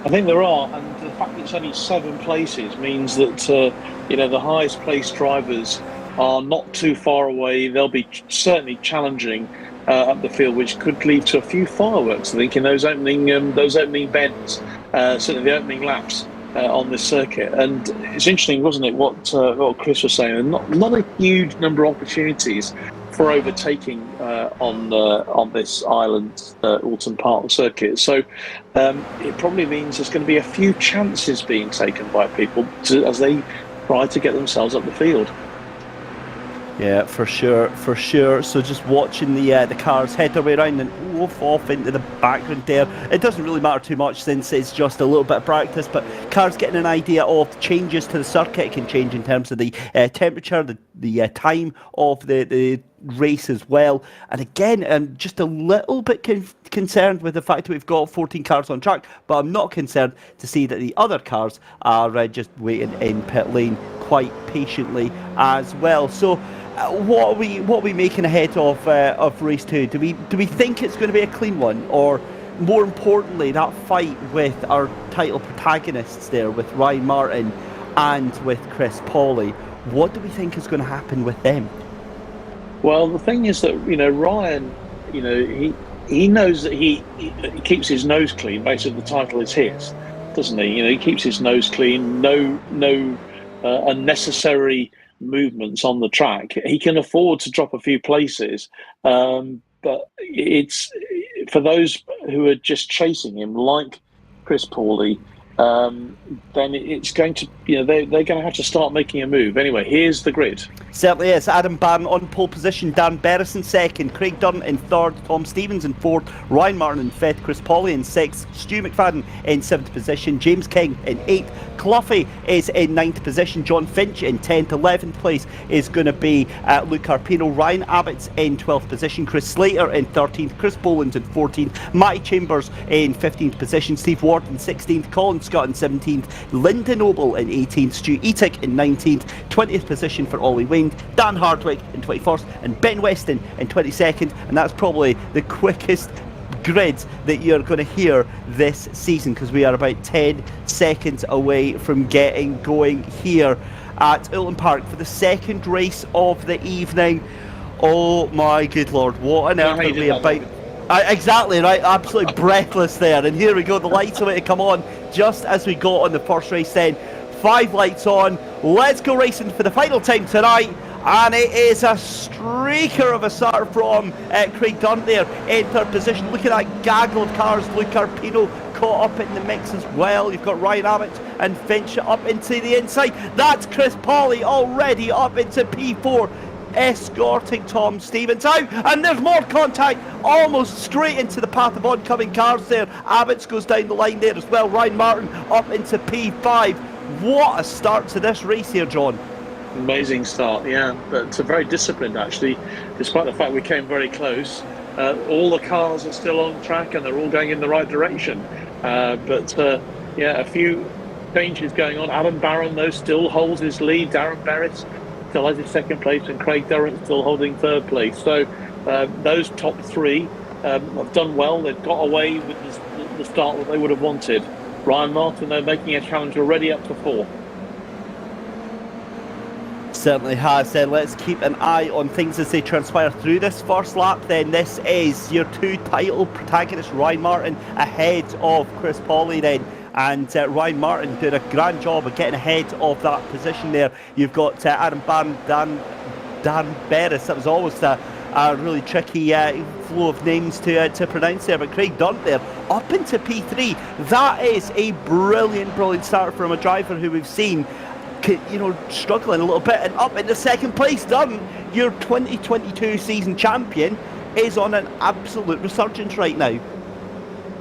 I think there are, and the fact that it's only 7 places means that the highest placed drivers are not too far away. They'll be certainly challenging up the field, which could lead to a few fireworks. I think in those opening bends, certainly the opening laps on this circuit. And it's interesting, wasn't it, what Chris was saying? Not a huge number of opportunities for overtaking on this island Oulton Park circuit. So it probably means there's going to be a few chances being taken by people as they try to get themselves up the field. Yeah, for sure. So just watching the cars head their way around and off into the background there. It doesn't really matter too much since it's just a little bit of practice, but cars getting an idea of changes to the circuit. It can change in terms of the temperature, the time of the race as well. And again, I'm just a little bit concerned with the fact that we've got 14 cars on track, but I'm not concerned to see that the other cars are just waiting in pit lane quite patiently as well. So what are we making ahead of race 2? Do we think it's going to be a clean one, or more importantly, that fight with our title protagonists there, with Ryan Martin and with Chris Pawley? What do we think is going to happen with them? Well, the thing is that Ryan, he knows that he keeps his nose clean. Basically, the title is his, doesn't he? He keeps his nose clean. No unnecessary movements on the track. He can afford to drop a few places, but it's for those who are just chasing him, like Chris Pawley. Then it's going to, they're going to have to start making a move. Anyway, here's the grid. Certainly is. Adam Barron on pole position, Dan Berris in second, Craig Dunn in third, Tom Stevens in fourth, Ryan Martin in fifth, Chris Pawley in sixth, Stu McFadden in seventh position, James King in eighth, Cloughie is in ninth position, John Finch in 10th, 11th place is going to be Luke Carpino, Ryan Abbott's in 12th position, Chris Slater in 13th, Chris Boland's in 14th, Matty Chambers in 15th position, Steve Ward in 16th, Colin Scott in 17th, Lyndon Noble in 18th, Stu Etic in 19th, 20th position for Ollie Wayne, Dan Hardwick in 21st, and Ben Weston in 22nd, and that's probably the quickest grid that you're going to hear this season, because we are about 10 seconds away from getting going here at Oulton Park for the second race of the evening. Oh my good lord, what on earth are we about? Exactly right, absolutely breathless there, and here we go, the lights are about to come on just as we got on the first race then. 5 lights on, let's go racing for the final time tonight, and it is a streaker of a start from Craig Dunn there in third position. Look at that gaggle of cars. Luke Carpino caught up in the mix as well. You've got Ryan Abbott and Finch up into the inside. That's Chris Pawley already up into P4, escorting Tom Stevens out, and there's more contact almost straight into the path of oncoming cars there. Abbott's goes down the line there as well. Ryan Martin up into P5. What a start to this race here, John. Amazing start, yeah, but it's very disciplined actually, despite the fact we came very close. All the cars are still on track and they're all going in the right direction, but a few changes going on. Adam Barron though still holds his lead, Darren Berris still has his second place, and Craig Durrant still holding third place. So those top three have done well. They've got away with the start that they would have wanted. Ryan Martin, they're making a challenge already up to 4. Certainly has. Let's keep an eye on things as they transpire through this first lap then. This is your 2 title protagonists, Ryan Martin ahead of Chris Pawley then. And Ryan Martin did a grand job of getting ahead of that position there. You've got Adam Barron, Dan Berris. That was always a really tricky flow of names to pronounce there, but Craig Dunn there up into P3. That is a brilliant start from a driver who we've seen struggling a little bit, and up into second place. Dunn, your 2022 season champion, is on an absolute resurgence right now.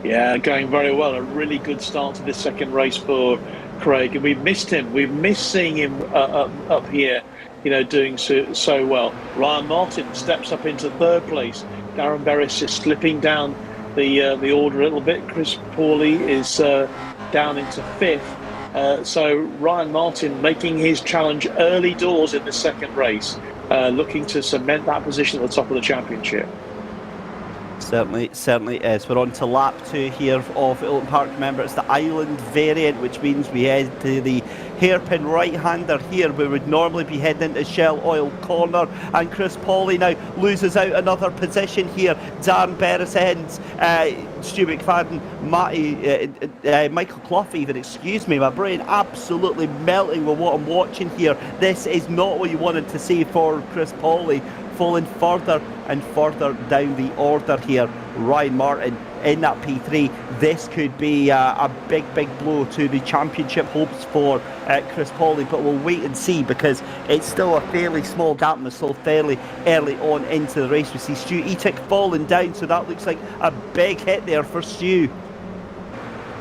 Yeah, going very well. A really good start to this second race for Craig, and we've missed him. We've missed seeing him up here doing so well. Ryan Martin steps up into third place. Darren Berris is slipping down the order a little bit. Chris Pawley is down into fifth. So Ryan Martin making his challenge early doors in the second race, looking to cement that position at the top of the championship. Certainly is. We're on to lap 2 here of Oulton Park. Remember, it's the island variant, which means we head to the hairpin right-hander here. We would normally be heading into Shell Oil Corner, and Chris Pawley now loses out another position here. Darren Berris ends, Stu McFadden, Michael Clough even, excuse me, my brain absolutely melting with what I'm watching here. This is not what you wanted to see for Chris Pawley, falling further and further down the order here. Ryan Martin in that P3. This could be a big blow to the championship hopes for Chris Pawley, but we'll wait and see, because it's still a fairly small gap and it's still fairly early on into the race. We see Stu Etic falling down, so that looks like a big hit there for Stu.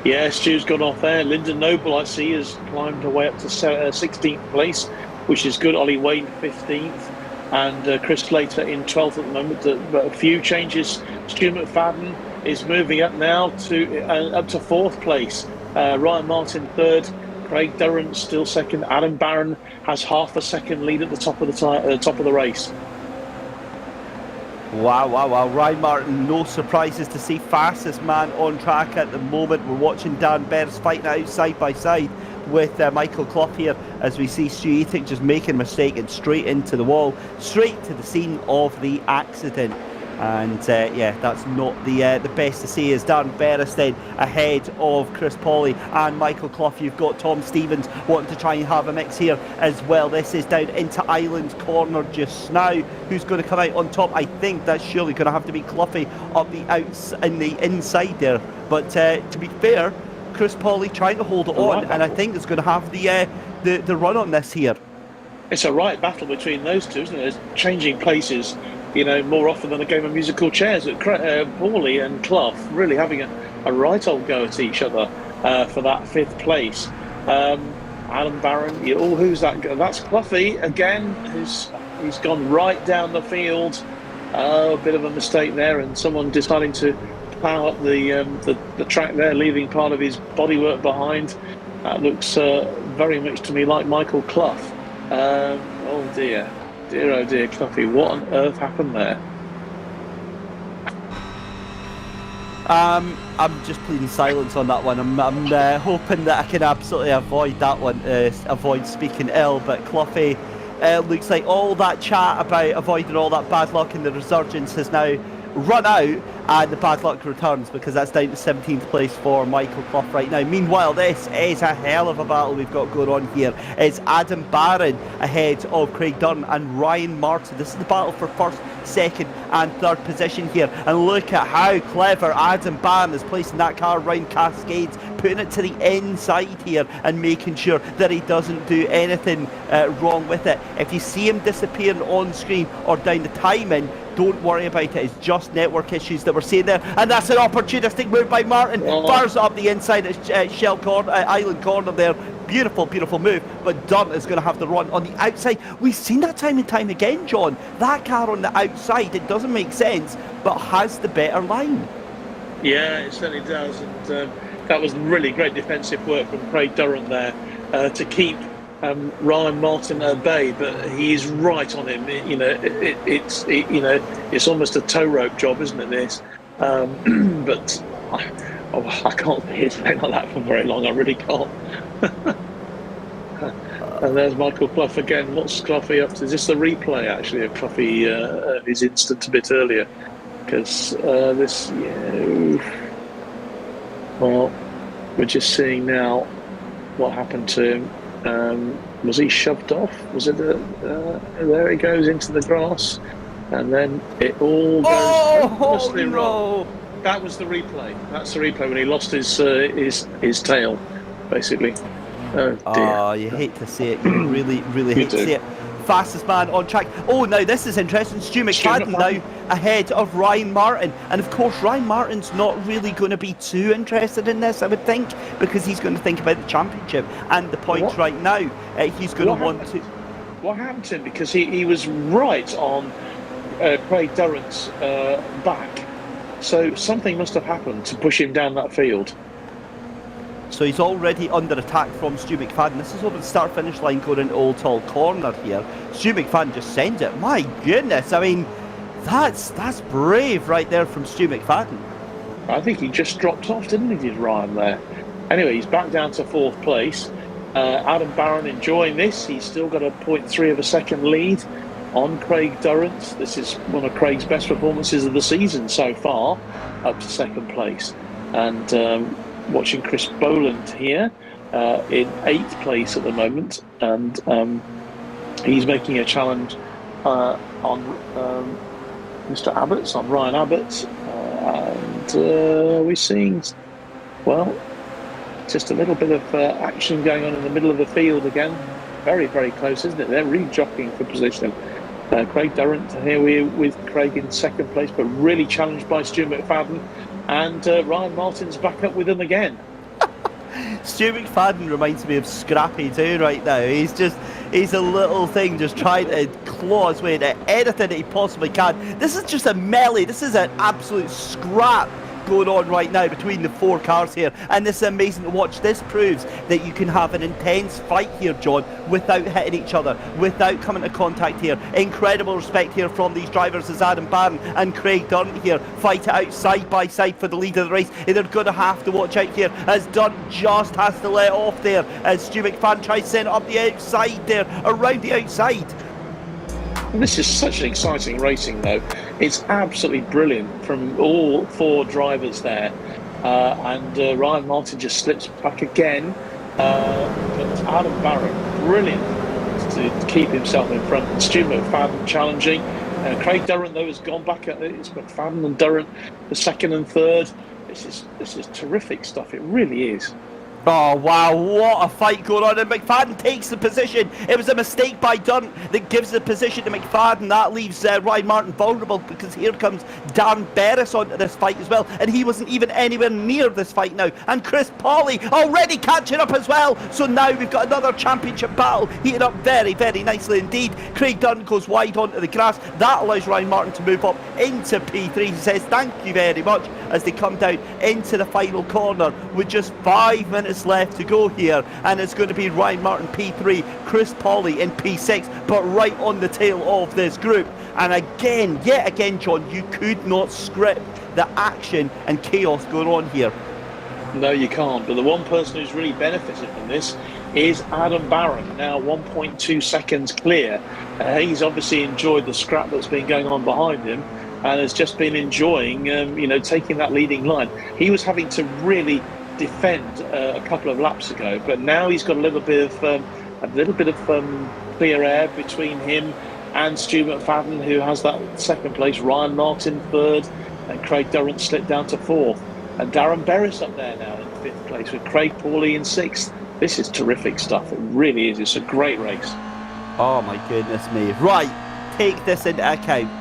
Yeah, Stu's gone off there. Lyndon Noble, I see, has climbed away up to 16th place, which is good. Ollie Wayne 15th. And Chris Slater in 12th at the moment. But a few changes. Stu McFadden is moving up now to up to 4th place. Ryan Martin 3rd. Craig Durrant still 2nd. Adam Barron has half a second lead at the top of the race. Wow. Ryan Martin, no surprises to see, fastest man on track at the moment. We're watching Dan Berris fighting out side by side with Michael Clough here, as we see Stu Etic just making a mistake and straight into the wall, straight to the scene of the accident. And yeah, that's not the best to see, as Darren Berris then ahead of Chris Pawley and Michael Clough. You've got Tom Stevens wanting to try and have a mix here as well. This is down into Island Corner just now. Who's going to come out on top? I think that's surely going to have to be Cloughie up the inside there. But to be fair, Chris Pawley trying to hold it on, and I think it's going to have the run on this here. It's a right battle between those two, isn't it? It's changing places, more often than a game of musical chairs. Pawley and Clough really having a right old go at each other for that 5th place. Alan Barron, who's that? That's Cloughie again, he's gone right down the field. A bit of a mistake there, and someone deciding to plough up the track there, leaving part of his bodywork behind. That looks very much to me like Michael Clough. Oh dear, Cloughie, what on earth happened there? I'm just pleading silence on that one. I'm hoping that I can absolutely avoid that one, avoid speaking ill, but Cloughie, looks like all that chat about avoiding all that bad luck in the resurgence has now run out, and the bad luck returns, because that's down to 17th place for Michael Clough right now. Meanwhile, this is a hell of a battle we've got going on here. It's Adam Barron ahead of Craig Dunn and Ryan Martin. This is the battle for 1st, 2nd and 3rd position here, and look at how clever Adam Barron is placing that car around Cascades, putting it to the inside here and making sure that he doesn't do anything wrong with it. If you see him disappearing on screen or down the timing, don't worry about it. It's just network issues that we're seeing there. And that's an opportunistic move by Martin. Fires up the inside at Shell Corner, Island Corner there. Beautiful move. But Dunn is going to have the run on the outside. We've seen that time and time again, John. That car on the outside, it doesn't make sense, but has the better line. Yeah, it certainly does. And that was really great defensive work from Craig Durrant there to keep Ryan Martin at bay, but he's right on him. It's almost a tow rope job, isn't it? This, but I can't hear anything like that for very long. I really can't. And there's Michael Clough again. What's Cloughie up to? Is this the replay actually of Cloughie his instant a bit earlier? Because this, well, we're just seeing now what happened to him. Was he shoved off? Was it there he goes into the grass, and then it all goes wrong. That was the replay. That's the replay when he lost his tail, basically. Oh dear. Oh, you hate to see it. You really hate to see it. Fastest man on track. Oh, now this is interesting. Stu McFadden now ahead of Ryan Martin, and of course Ryan Martin's not really going to be too interested in this, I would think, because he's going to think about the championship and the points right now. He's going to want to. what happened to him? Because he was right on Craig Durrant's back. So something must have happened to push him down that field. So he's already under attack from Stu McFadden. This is over the start-finish line going into Oulton corner here. Stu McFadden just sends it. My goodness, I mean, that's brave right there from Stu McFadden. I think he just dropped off, didn't he, did Ryan there? Anyway, he's back down to 4th place. Adam Barron enjoying this. He's still got a 0.3 of a second lead on Craig Durrant. This is one of Craig's best performances of the season so far, up to 2nd place. And watching Chris Boland here in 8th place at the moment, and he's making a challenge on Mr. Abbott's, on Ryan Abbott's, and we're seeing, well, just a little bit of action going on in the middle of the field again. Very, very close, isn't it? They're really jockeying for position. Craig Durrant here with Craig in 2nd place, but really challenged by Stu McFadden. And Ryan Martin's back up with him again. Stu McFadden reminds me of Scrappy too right now. He's a little thing just trying to claw his way into anything that he possibly can. This is just a melee. This is an absolute scrap going on right now between the 4 cars here, and this is amazing to watch. This proves that you can have an intense fight here, John, without hitting each other, without coming to contact here. Incredible respect here from these drivers as Adam Barron and Craig Durrant here fight it out side by side for the lead of the race. They're going to have to watch out here as Durrant just has to let off there as Stu McFadden tries to send it up the outside there, around the outside. This is such an exciting racing, though. It's absolutely brilliant from all 4 drivers there. And Ryan Martin just slips back again. But Adam Barron, brilliant to keep himself in front. And Stu McFadden challenging. Craig Durrant, though, has gone back at it. It's McFadden and Durrant, the 2nd and 3rd. This is terrific stuff. It really is. Oh wow, what a fight going on, and McFadden takes the position. It was a mistake by Durrant that gives the position to McFadden. That leaves Ryan Martin vulnerable, because here comes Darren Berris onto this fight as well, and he wasn't even anywhere near this fight now. And Chris Pauly already catching up as well. So now we've got another championship battle heating up very, very nicely indeed. Craig Durrant goes wide onto the grass. That allows Ryan Martin to move up into P3. He says thank you very much as they come down into the final corner with just 5 minutes left to go here, and it's going to be Ryan Martin P3, Chris Pauly in P6, but right on the tail of this group. And again, yet again, John, you could not script the action and chaos going on here. No, you can't. But the one person who's really benefited from this is Adam Barron, now 1.2 seconds clear. He's obviously enjoyed the scrap that's been going on behind him, and has just been enjoying, taking that leading line. He was having to really defend a couple of laps ago, but now he's got a little bit of clear air between him and Stu McFadden, who has that 2nd place. Ryan Martin 3rd, and Craig Durrant slipped down to 4th, and Darren Berris up there now in 5th place with Craig Pauly in 6th. This is terrific stuff. It really is. It's a great race. Oh my goodness me. Right, take this into account.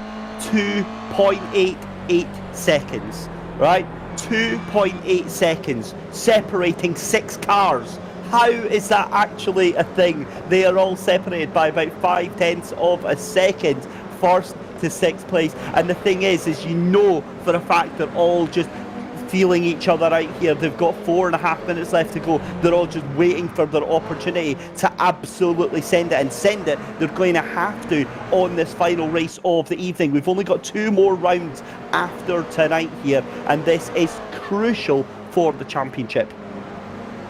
2.88 seconds, right? 2.8 seconds separating 6 cars. How is that actually a thing? They are all separated by about 0.5 of a second, 1st to 6th place. And the thing is you know for a fact they're all just feeling each other out here. They've got 4.5 minutes left to go. They're all just waiting for their opportunity to absolutely send it, and send it they're going to have to on this final race of the evening. We've only got 2 more rounds after tonight here, and this is crucial for the championship.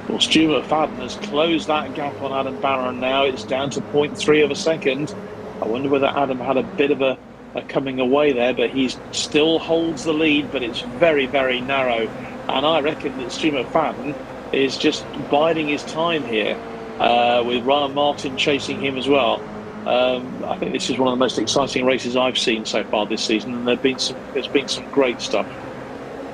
Well, Stu McFadden has closed that gap on Adam Barron now. It's down to 0.3 of a second. I wonder whether Adam had a bit of a coming away there, but he still holds the lead, but it's very, very narrow. And I reckon that Stu McFadden is just biding his time here, with Ryan Martin chasing him as well. I think this is one of the most exciting races I've seen so far this season, and there's been some great stuff.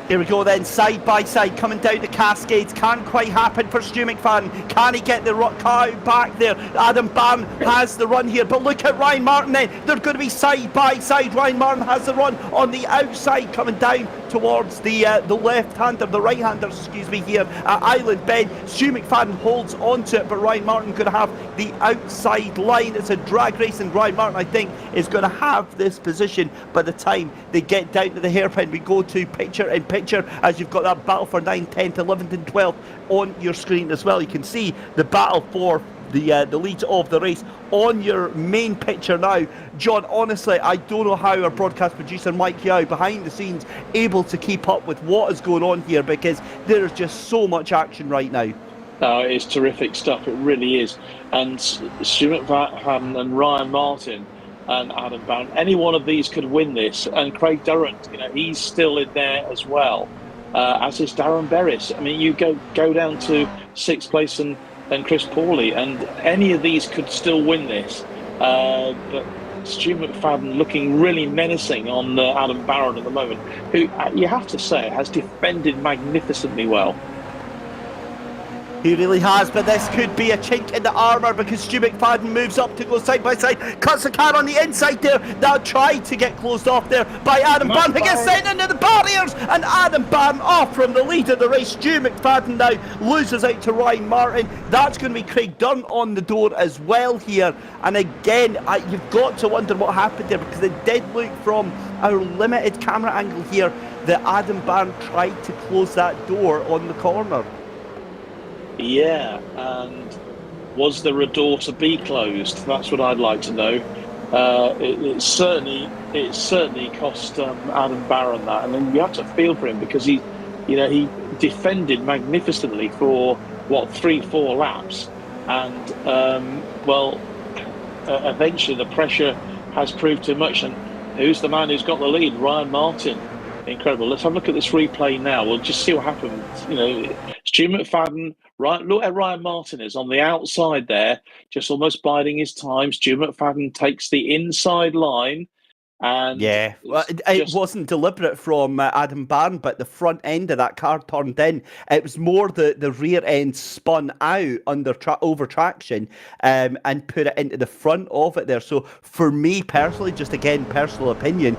Here we go then, side by side, coming down the Cascades. Can't quite happen for Stu McFadden. Can he get the car back there? Adam Barron has the run here, but look at Ryan Martin then. They're going to be side by side. Ryan Martin has the run on the outside, coming down towards the left-hander, the right-hander, excuse me, here at Island Bend. Stu McFadden holds onto it, but Ryan Martin going to have the outside line. It's a drag race, and Ryan Martin, I think, is going to have this position by the time they get down to the hairpin. We go to picture-in-picture as you've got that battle for 9th, 10th, 11th and 12th on your screen as well. You can see the battle for the leads of the race on your main picture now. John, honestly, I don't know how our broadcast producer Mike Yao behind the scenes able to keep up with what is going on here, because there is just so much action right now. It's terrific stuff, it really is. And Stuart McFadden and Ryan Martin and Adam Barron, any one of these could win this. And Craig Durrant, he's still in there as well, as is Darren Berris. I mean, you go down to 6th place and Chris Pawley, and any of these could still win this. But Stu McFadden looking really menacing on Adam Barron at the moment, who you have to say has defended magnificently well. He really has, but this could be a chink in the armour, because Stu McFadden moves up to go side by side, cuts the car on the inside there. That tried to get closed off there by Adam Barron, who gets sent into the barriers, and Adam Barron off from the lead of the race. Stu McFadden now loses out to Ryan Martin. That's going to be Craig Dunn on the door as well here. And again, you've got to wonder what happened there, because it did look from our limited camera angle here that Adam Barron tried to close that door on the corner. Yeah, and was there a door to be closed? That's what I'd like to know. It certainly cost Adam Barron that, and then you have to feel for him, because he defended magnificently for 3-4 laps, and eventually the pressure has proved too much. And who's the man who's got the lead? Ryan Martin. Incredible. Let's have a look at this replay now. We'll just see what happened. Stu McFadden, look at Ryan Martin is on the outside there, just almost biding his time. Stu McFadden takes the inside line, and yeah, well, it wasn't deliberate from Adam Barron, but the front end of that car turned in. It was more the rear end spun out under over traction, and put it into the front of it there. So for me personally, just again personal opinion,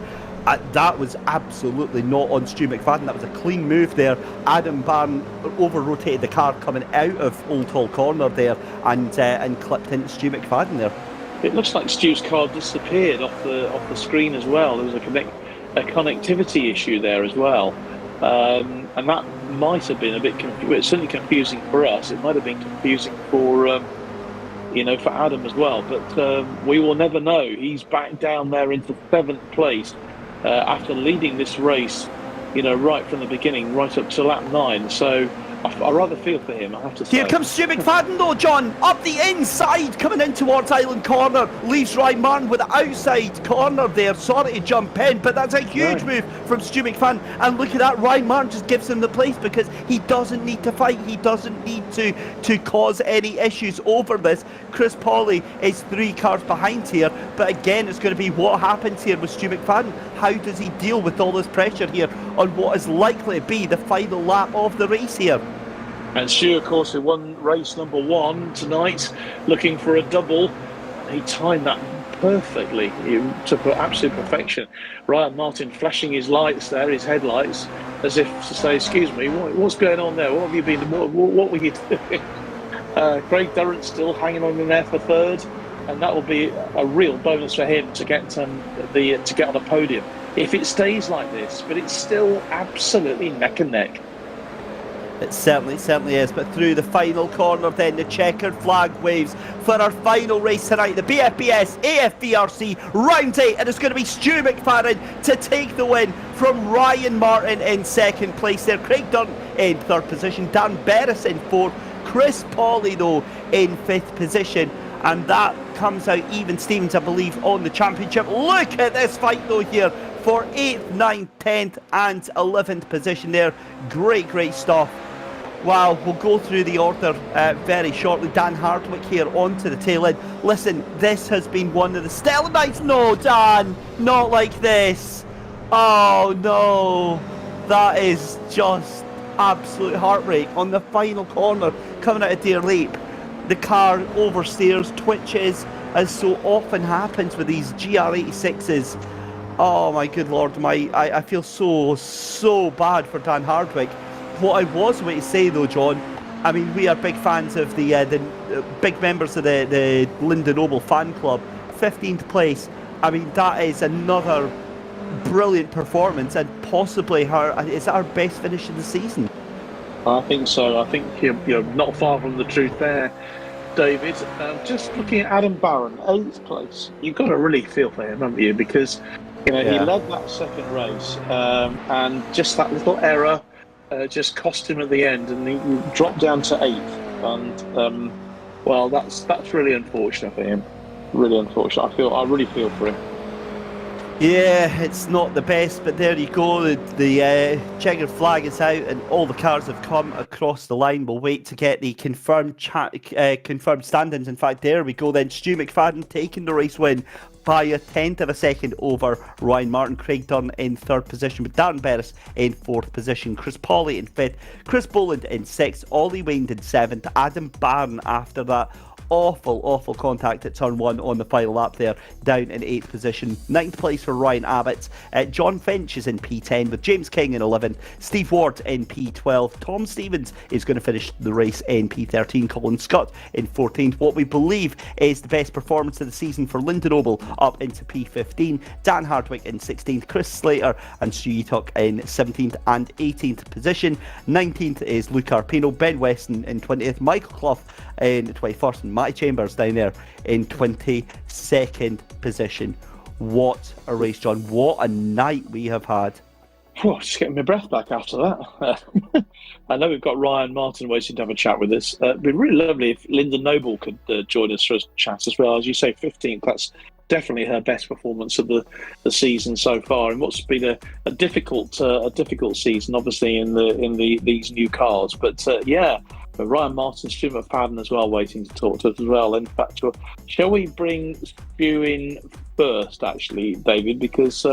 that was absolutely not on Stu McFadden. That was a clean move there. Adam Barron over-rotated the car coming out of Old Hall Corner there, and clipped into Stu McFadden there. It looks like Stu's car disappeared off the screen as well. There was a connectivity issue there as well, and that might have been a bit it's certainly confusing for us. It might have been confusing for for Adam as well. But we will never know. He's back down there into 7th place. After leading this race, right from the beginning, right up to lap 9. So I rather feel for him, I have to say. Here comes Stu McFadden though, John, up the inside, coming in towards Island Corner, leaves Ryan Martin with the outside corner there. Sorry to jump in, but that's a huge move from Stu McFadden. And look at that, Ryan Martin just gives him the place, because he doesn't need to fight, he doesn't need to cause any issues over this. Chris Pawley is 3 cars behind here, but again, it's going to be what happens here with Stu McFadden. How does he deal with all this pressure here on what is likely to be the final lap of the race here? And Stu, of course, who won race number 1 tonight, looking for a double. He timed that perfectly to absolute perfection. Ryan Martin flashing his lights there, his headlights, as if to say, excuse me, what's going on there? What have you been, what were you doing? Craig Durrant still hanging on in there for 3rd, and that will be a real bonus for him to get on the podium if it stays like this. But it's still absolutely neck and neck. It certainly is. But through the final corner then, the checkered flag waves for our final race tonight, the BFBS AFVRC Round 8, and it's going to be Stu McFadden to take the win from Ryan Martin in 2nd place there. Craig Dunn in 3rd position, Dan Berris in 4th, Chris Pawley though in 5th position, and that comes out even Stevens, I believe, on the championship. Look at this fight though here for 8th, 9th, 10th and 11th position there. Great stuff. Wow, we'll go through the order very shortly. Dan Hardwick here onto the tail end. Listen, this has been one of the stellar nights. No, Dan, not like this. Oh no. That is just absolute heartbreak. On the final corner, coming out of Deer Leap, the car oversteers, twitches, as so often happens with these GR86s. Oh my good lord, I feel so bad for Dan Hardwick. What I was going to say though, John, I mean, we are big fans of the big members of the Linden Oval fan club. 15th place. I mean, that is another brilliant performance, and possibly is that our best finish in the season? I think so. I think you're not far from the truth there, David. Just looking at Adam Barron, 8th place. You've got to really feel for him, haven't you? Because he led that second race, and just that little error just cost him at the end, and he dropped down to 8th. And well, that's really unfortunate for him. Really unfortunate. I really feel for him. Yeah, it's not the best, but there you go. The checkered flag is out, and all the cars have come across the line. We'll wait to get the confirmed standings. In fact, there we go. Then Stu McFadden taking the race win by a 10th of a second over Ryan Martin. Craig Dunn in 3rd position, with Darren Berris in 4th position. Chris Pawley in 5th. Chris Boland in 6th. Ollie Wayne in 7th. Adam Barron after that awful contact at turn 1 on the final lap there, down in 8th position. 9th place for Ryan Abbott. John Finch is in P10 with James King in 11th. Steve Ward in P12. Tom Stevens is going to finish the race in P13. Colin Scott in 14th. What we believe is the best performance of the season for Linden Oval up into P15. Dan Hardwick in 16th. Chris Slater and Stu Eatock in 17th and 18th position. 19th is Luke Arpino. Ben Weston in 20th. Michael Clough in 21st, and Matty Chambers down there in 22nd position. What a race, John. What a night we have had. Oh, just getting my breath back after that. I know we've got Ryan Martin waiting to have a chat with us. It'd be really lovely if Linda Noble could join us for a chat as well. As you say, 15th, that's definitely her best performance of the season so far, and what's been a difficult season, obviously in these new cars. But Ryan Martin, Stu McFadden as well, waiting to talk to us as well. In fact, shall we bring Stu in first, actually, David? Because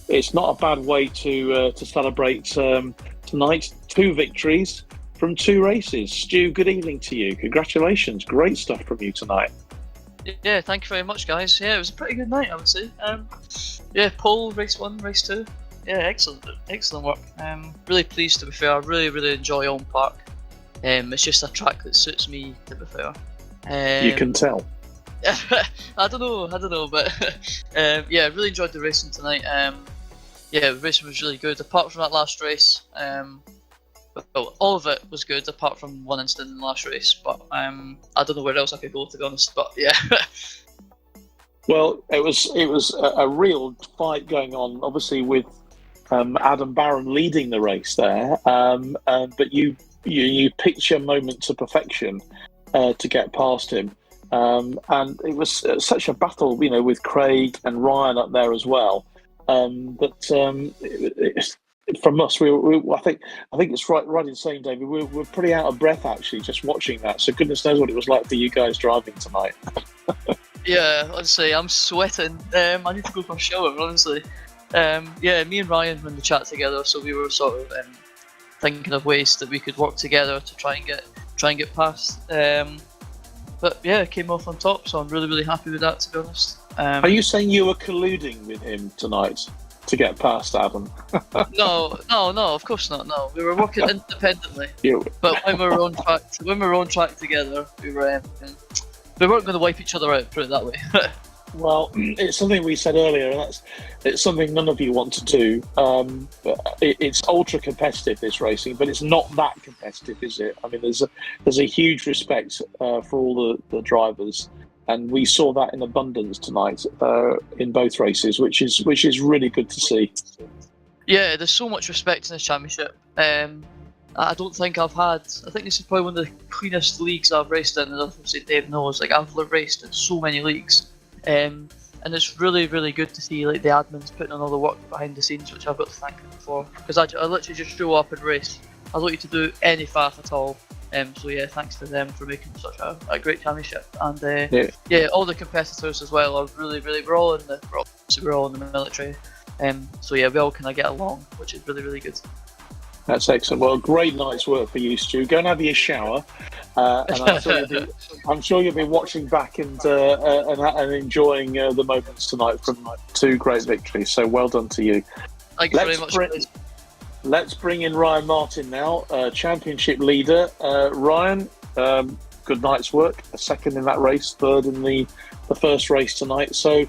it's not a bad way to celebrate tonight. 2 victories from 2 races. Stu, good evening to you. Congratulations. Great stuff from you tonight. Yeah, thank you very much, guys. Yeah, it was a pretty good night, I would say. Pole, race 1, race 2. Yeah, excellent work. Really pleased, to be fair. I really enjoy Oulton Park. It's just a track that suits me, to be fair. You can tell. I don't know, but really enjoyed the racing tonight. The racing was really good, apart from that last race. Well, all of it was good, apart from one incident in the last race. But I don't know where else I could go, to be honest. But yeah. Well, it was a real fight going on, obviously with Adam Barron leading the race there. But you picked your moment to perfection to get past him. And it was such a battle, with Craig and Ryan up there as well. From us, I think it's right in saying, David, we're pretty out of breath actually just watching that. So goodness knows what it was like for you guys driving tonight. Yeah, honestly, I'm sweating. I need to go for a shower, honestly. Me and Ryan were in the chat together, so we were sort of thinking of ways that we could work together to try and get past. But yeah, it came off on top, so I'm really happy with that, to be honest. Are you saying you were colluding with him tonight to get past Adam? No, of course not. No, we were working independently. But when we were on track together, we weren't going to wipe each other out. Put it that way. Well, it's something we said earlier, and it's something none of you want to do. It's ultra competitive, this racing, but it's not that competitive, is it? I mean, there's a huge respect for all the drivers, and we saw that in abundance tonight in both races, which is really good to see. Yeah, there's so much respect in this championship. I don't think I've had. I think this is probably one of the cleanest leagues I've raced in, and obviously Dave knows. Like, I've raced in so many leagues. And it's really good to see like the admins putting on all the work behind the scenes, which I've got to thank them for, because I literally just show up and race. I don't need to do any faff at all. So yeah, thanks to them for making such a great championship. And all the competitors as well are really we're all in the military. So yeah, we all kind of get along, which is really good. That's excellent. Well, great night's work for you, Stu. Go and have your shower, and I'm sure you'll be watching back and enjoying the moments tonight from 2 great victories. So well done to you. Thanks very much. Let's bring in Ryan Martin now, championship leader. Ryan, good night's work. A second in that race, third in the first race tonight. So,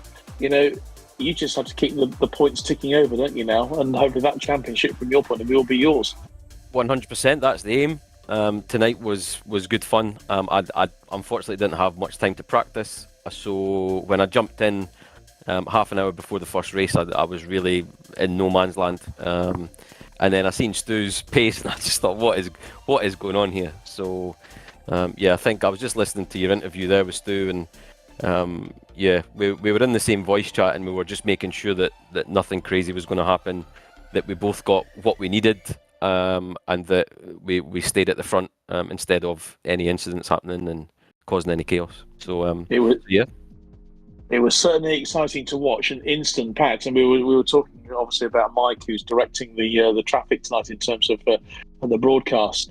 you just have to keep the points ticking over, don't you now? And hopefully that championship, from your point of view, will be yours. 100%. That's the aim. Tonight was good fun. I unfortunately didn't have much time to practice, so when I jumped in half an hour before the first race, I was really in no man's land. And then I seen Stu's pace, and I just thought, what is going on here? So I think I was just listening to your interview there with Stu, and we were in the same voice chat, and we were just making sure that nothing crazy was going to happen, that we both got what we needed, and that we stayed at the front instead of any incidents happening and causing any chaos. So It was certainly exciting to watch, and instant packed. And we were talking obviously about Mike, who's directing the traffic tonight in terms of the broadcast.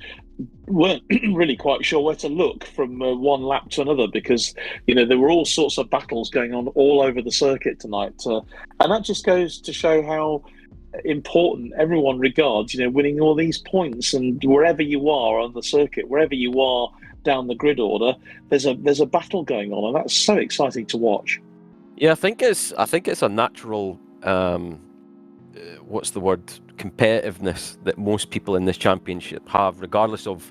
Weren't really quite sure where to look from one lap to another, because there were all sorts of battles going on all over the circuit tonight, and that just goes to show how important everyone regards winning all these points. And wherever you are on the circuit, wherever you are down the grid order, there's a battle going on, and that's so exciting to watch. Yeah, I think it's a natural competitiveness that most people in this championship have, regardless of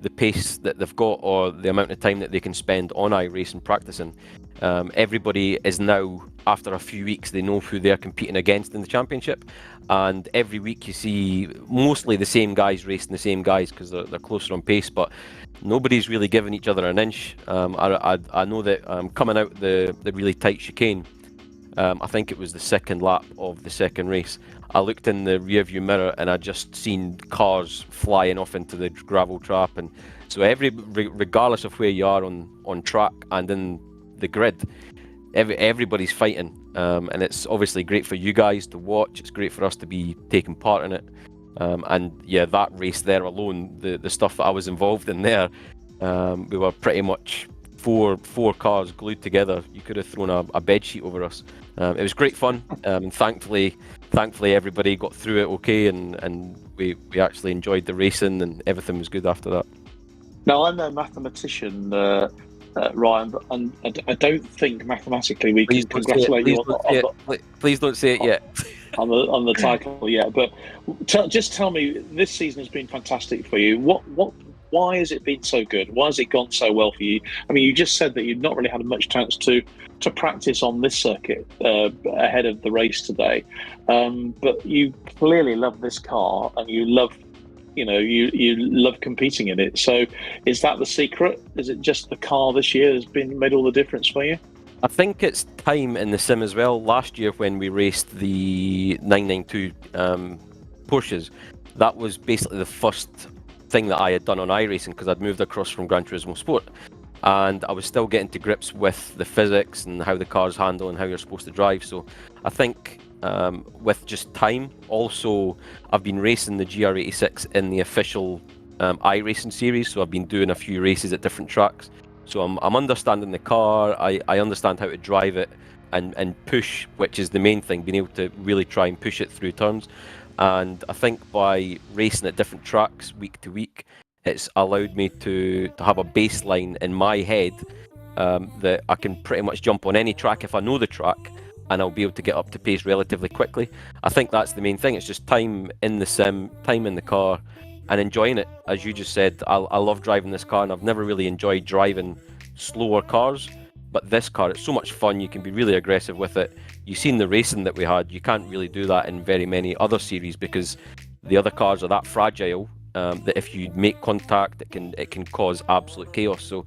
the pace that they've got or the amount of time that they can spend on iRacing practicing. Everybody is now, after a few weeks, they know who they're competing against in the championship, and every week you see mostly the same guys racing the same guys because they're closer on pace, but nobody's really giving each other an inch. I know that coming out the really tight chicane, I think it was the second lap of the second race, I looked in the rearview mirror and I just seen cars flying off into the gravel trap. And so regardless of where you are on track and in the grid, everybody's fighting, and it's obviously great for you guys to watch. It's great for us to be taking part in it, and that race there alone, the stuff that I was involved in there, we were pretty much four cars glued together. You could have thrown a bed sheet over us. It was great fun. Thankfully everybody got through it okay, and we actually enjoyed the racing, and everything was good after that. Now, I'm no mathematician, Ryan, but I don't think mathematically we can congratulate you on please don't say it yet. on the title yet. But just tell me, this season has been fantastic for you. Why has it been so good? Why has it gone so well for you? I mean, you just said that you've not really had much chance to practice on this circuit ahead of the race today, but you clearly love this car, and you love, you love competing in it. So, is that the secret? Is it just the car this year has made all the difference for you? I think it's time in the sim as well. Last year when we raced the 992 Porsches, that was basically the first thing that I had done on iRacing, because I'd moved across from Gran Turismo Sport, and I was still getting to grips with the physics and how the cars handle and how you're supposed to drive. So I think with just time, also I've been racing the GR86 in the official iRacing series, so I've been doing a few races at different tracks. So I'm understanding the car, I understand how to drive it and push, which is the main thing, being able to really try and push it through turns. And I think by racing at different tracks week to week, it's allowed me to have a baseline in my head that I can pretty much jump on any track if I know the track, and I'll be able to get up to pace relatively quickly. I think that's the main thing. It's just time in the sim, time in the car, and enjoying it. As you just said, I love driving this car, and I've never really enjoyed driving slower cars. But this car, it's so much fun. You can be really aggressive with it. You've seen the racing that we had. You can't really do that in very many other series, because the other cars are that fragile that if you make contact, it can cause absolute chaos. So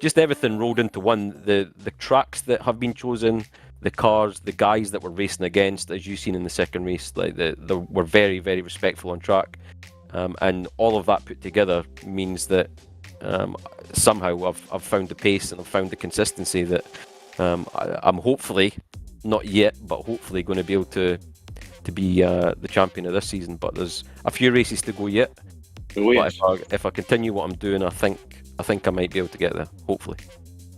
just everything rolled into one. The tracks that have been chosen, the cars, the guys that we're racing against, as you've seen in the second race, like they were very, very respectful on track, and all of that put together means that somehow I've found the pace and I've found the consistency that I'm hopefully, not yet, but hopefully going to be able to to be the champion of this season. But there's a few races to go yet. Oh, But yes. if I continue what I'm doing, I think I might be able to get there. Hopefully.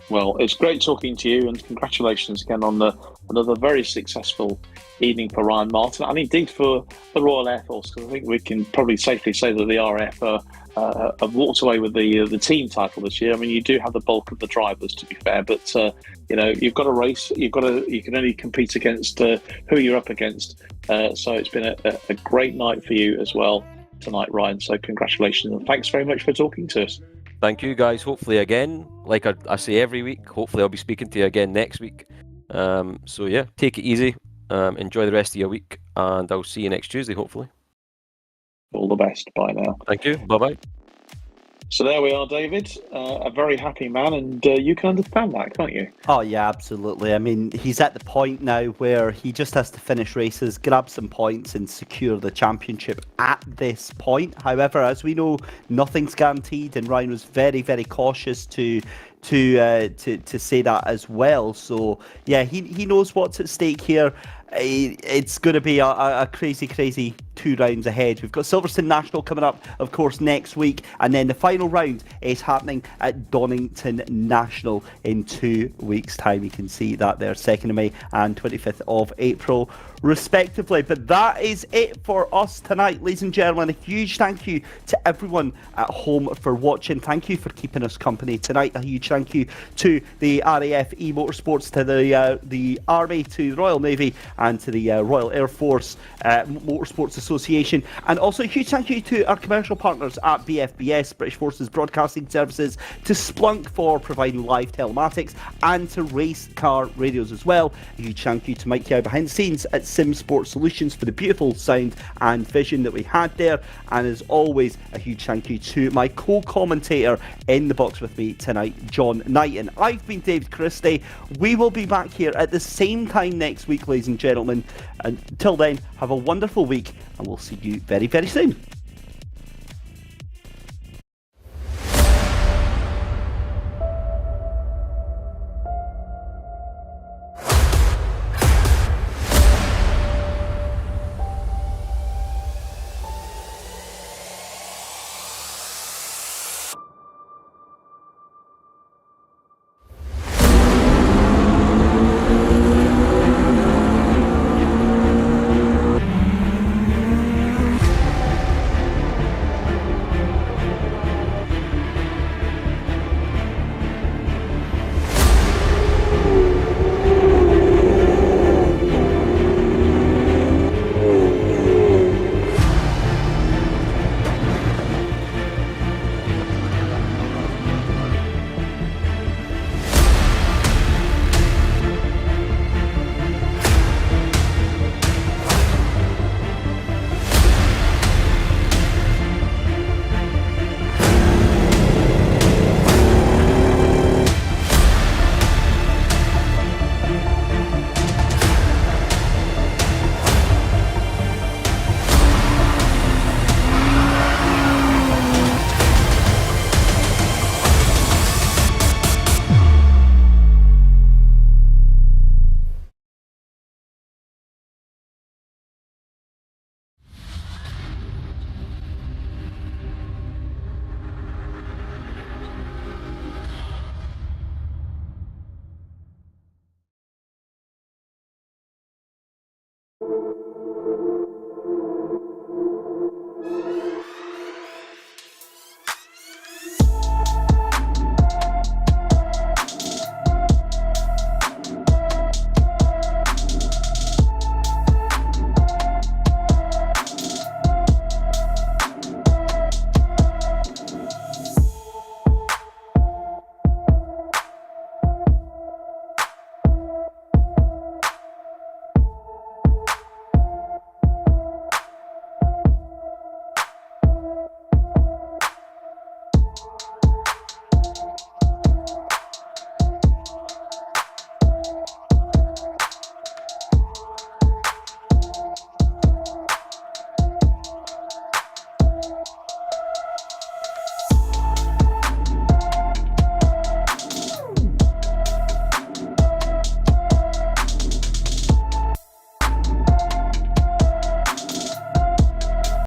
Well, it's great talking to you, and congratulations again on another very successful evening for Ryan Martin, and indeed for the Royal Air Force, because I think we can probably safely say that the RF have walked away with the team title this year. I mean, you do have the bulk of the drivers, to be fair, but you've got a race. You can only compete against who you're up against. So it's been a great night for you as well tonight, Ryan. So congratulations, and thanks very much for talking to us. Thank you, guys. Hopefully, again, like I say every week, hopefully I'll be speaking to you again next week. So yeah, take it easy. Enjoy the rest of your week, and I'll see you next Tuesday, hopefully. All the best. Bye now. Thank you. Bye-bye. So there we are, David. A very happy man, and you can understand that, can't you? Oh, yeah, absolutely. I mean, he's at the point now where he just has to finish races, grab some points, and secure the championship at this point. However, as we know, nothing's guaranteed, and Ryan was very, very cautious to say that as well. So, yeah, he knows what's at stake here. It's going to be a crazy 2 rounds ahead. We've got Silverstone National coming up, of course, next week, and then the final round is happening at Donington National in 2 weeks' time. You can see that there, 2nd of May and 25th of April, respectively. But that is it for us tonight, ladies and gentlemen. A huge thank you to everyone at home for watching. Thank you for keeping us company tonight. A huge thank you to the RAF Motorsports, to the Army, to the Royal Navy, and to the Royal Air Force Motorsports Association. And also a huge thank you to our commercial partners at BFBS, British Forces Broadcasting Services, to Splunk for providing live telematics, and to Race Car Radios as well. A huge thank you to Mike Yao behind the scenes at Sim Sport Solutions for the beautiful sound and vision that we had there. And as always, a huge thank you to my co-commentator in the box with me tonight, John Knighton. I've been David Christie. We will be back here at the same time next week, ladies and gentlemen. Until then, have a wonderful week, and we'll see you very, very soon.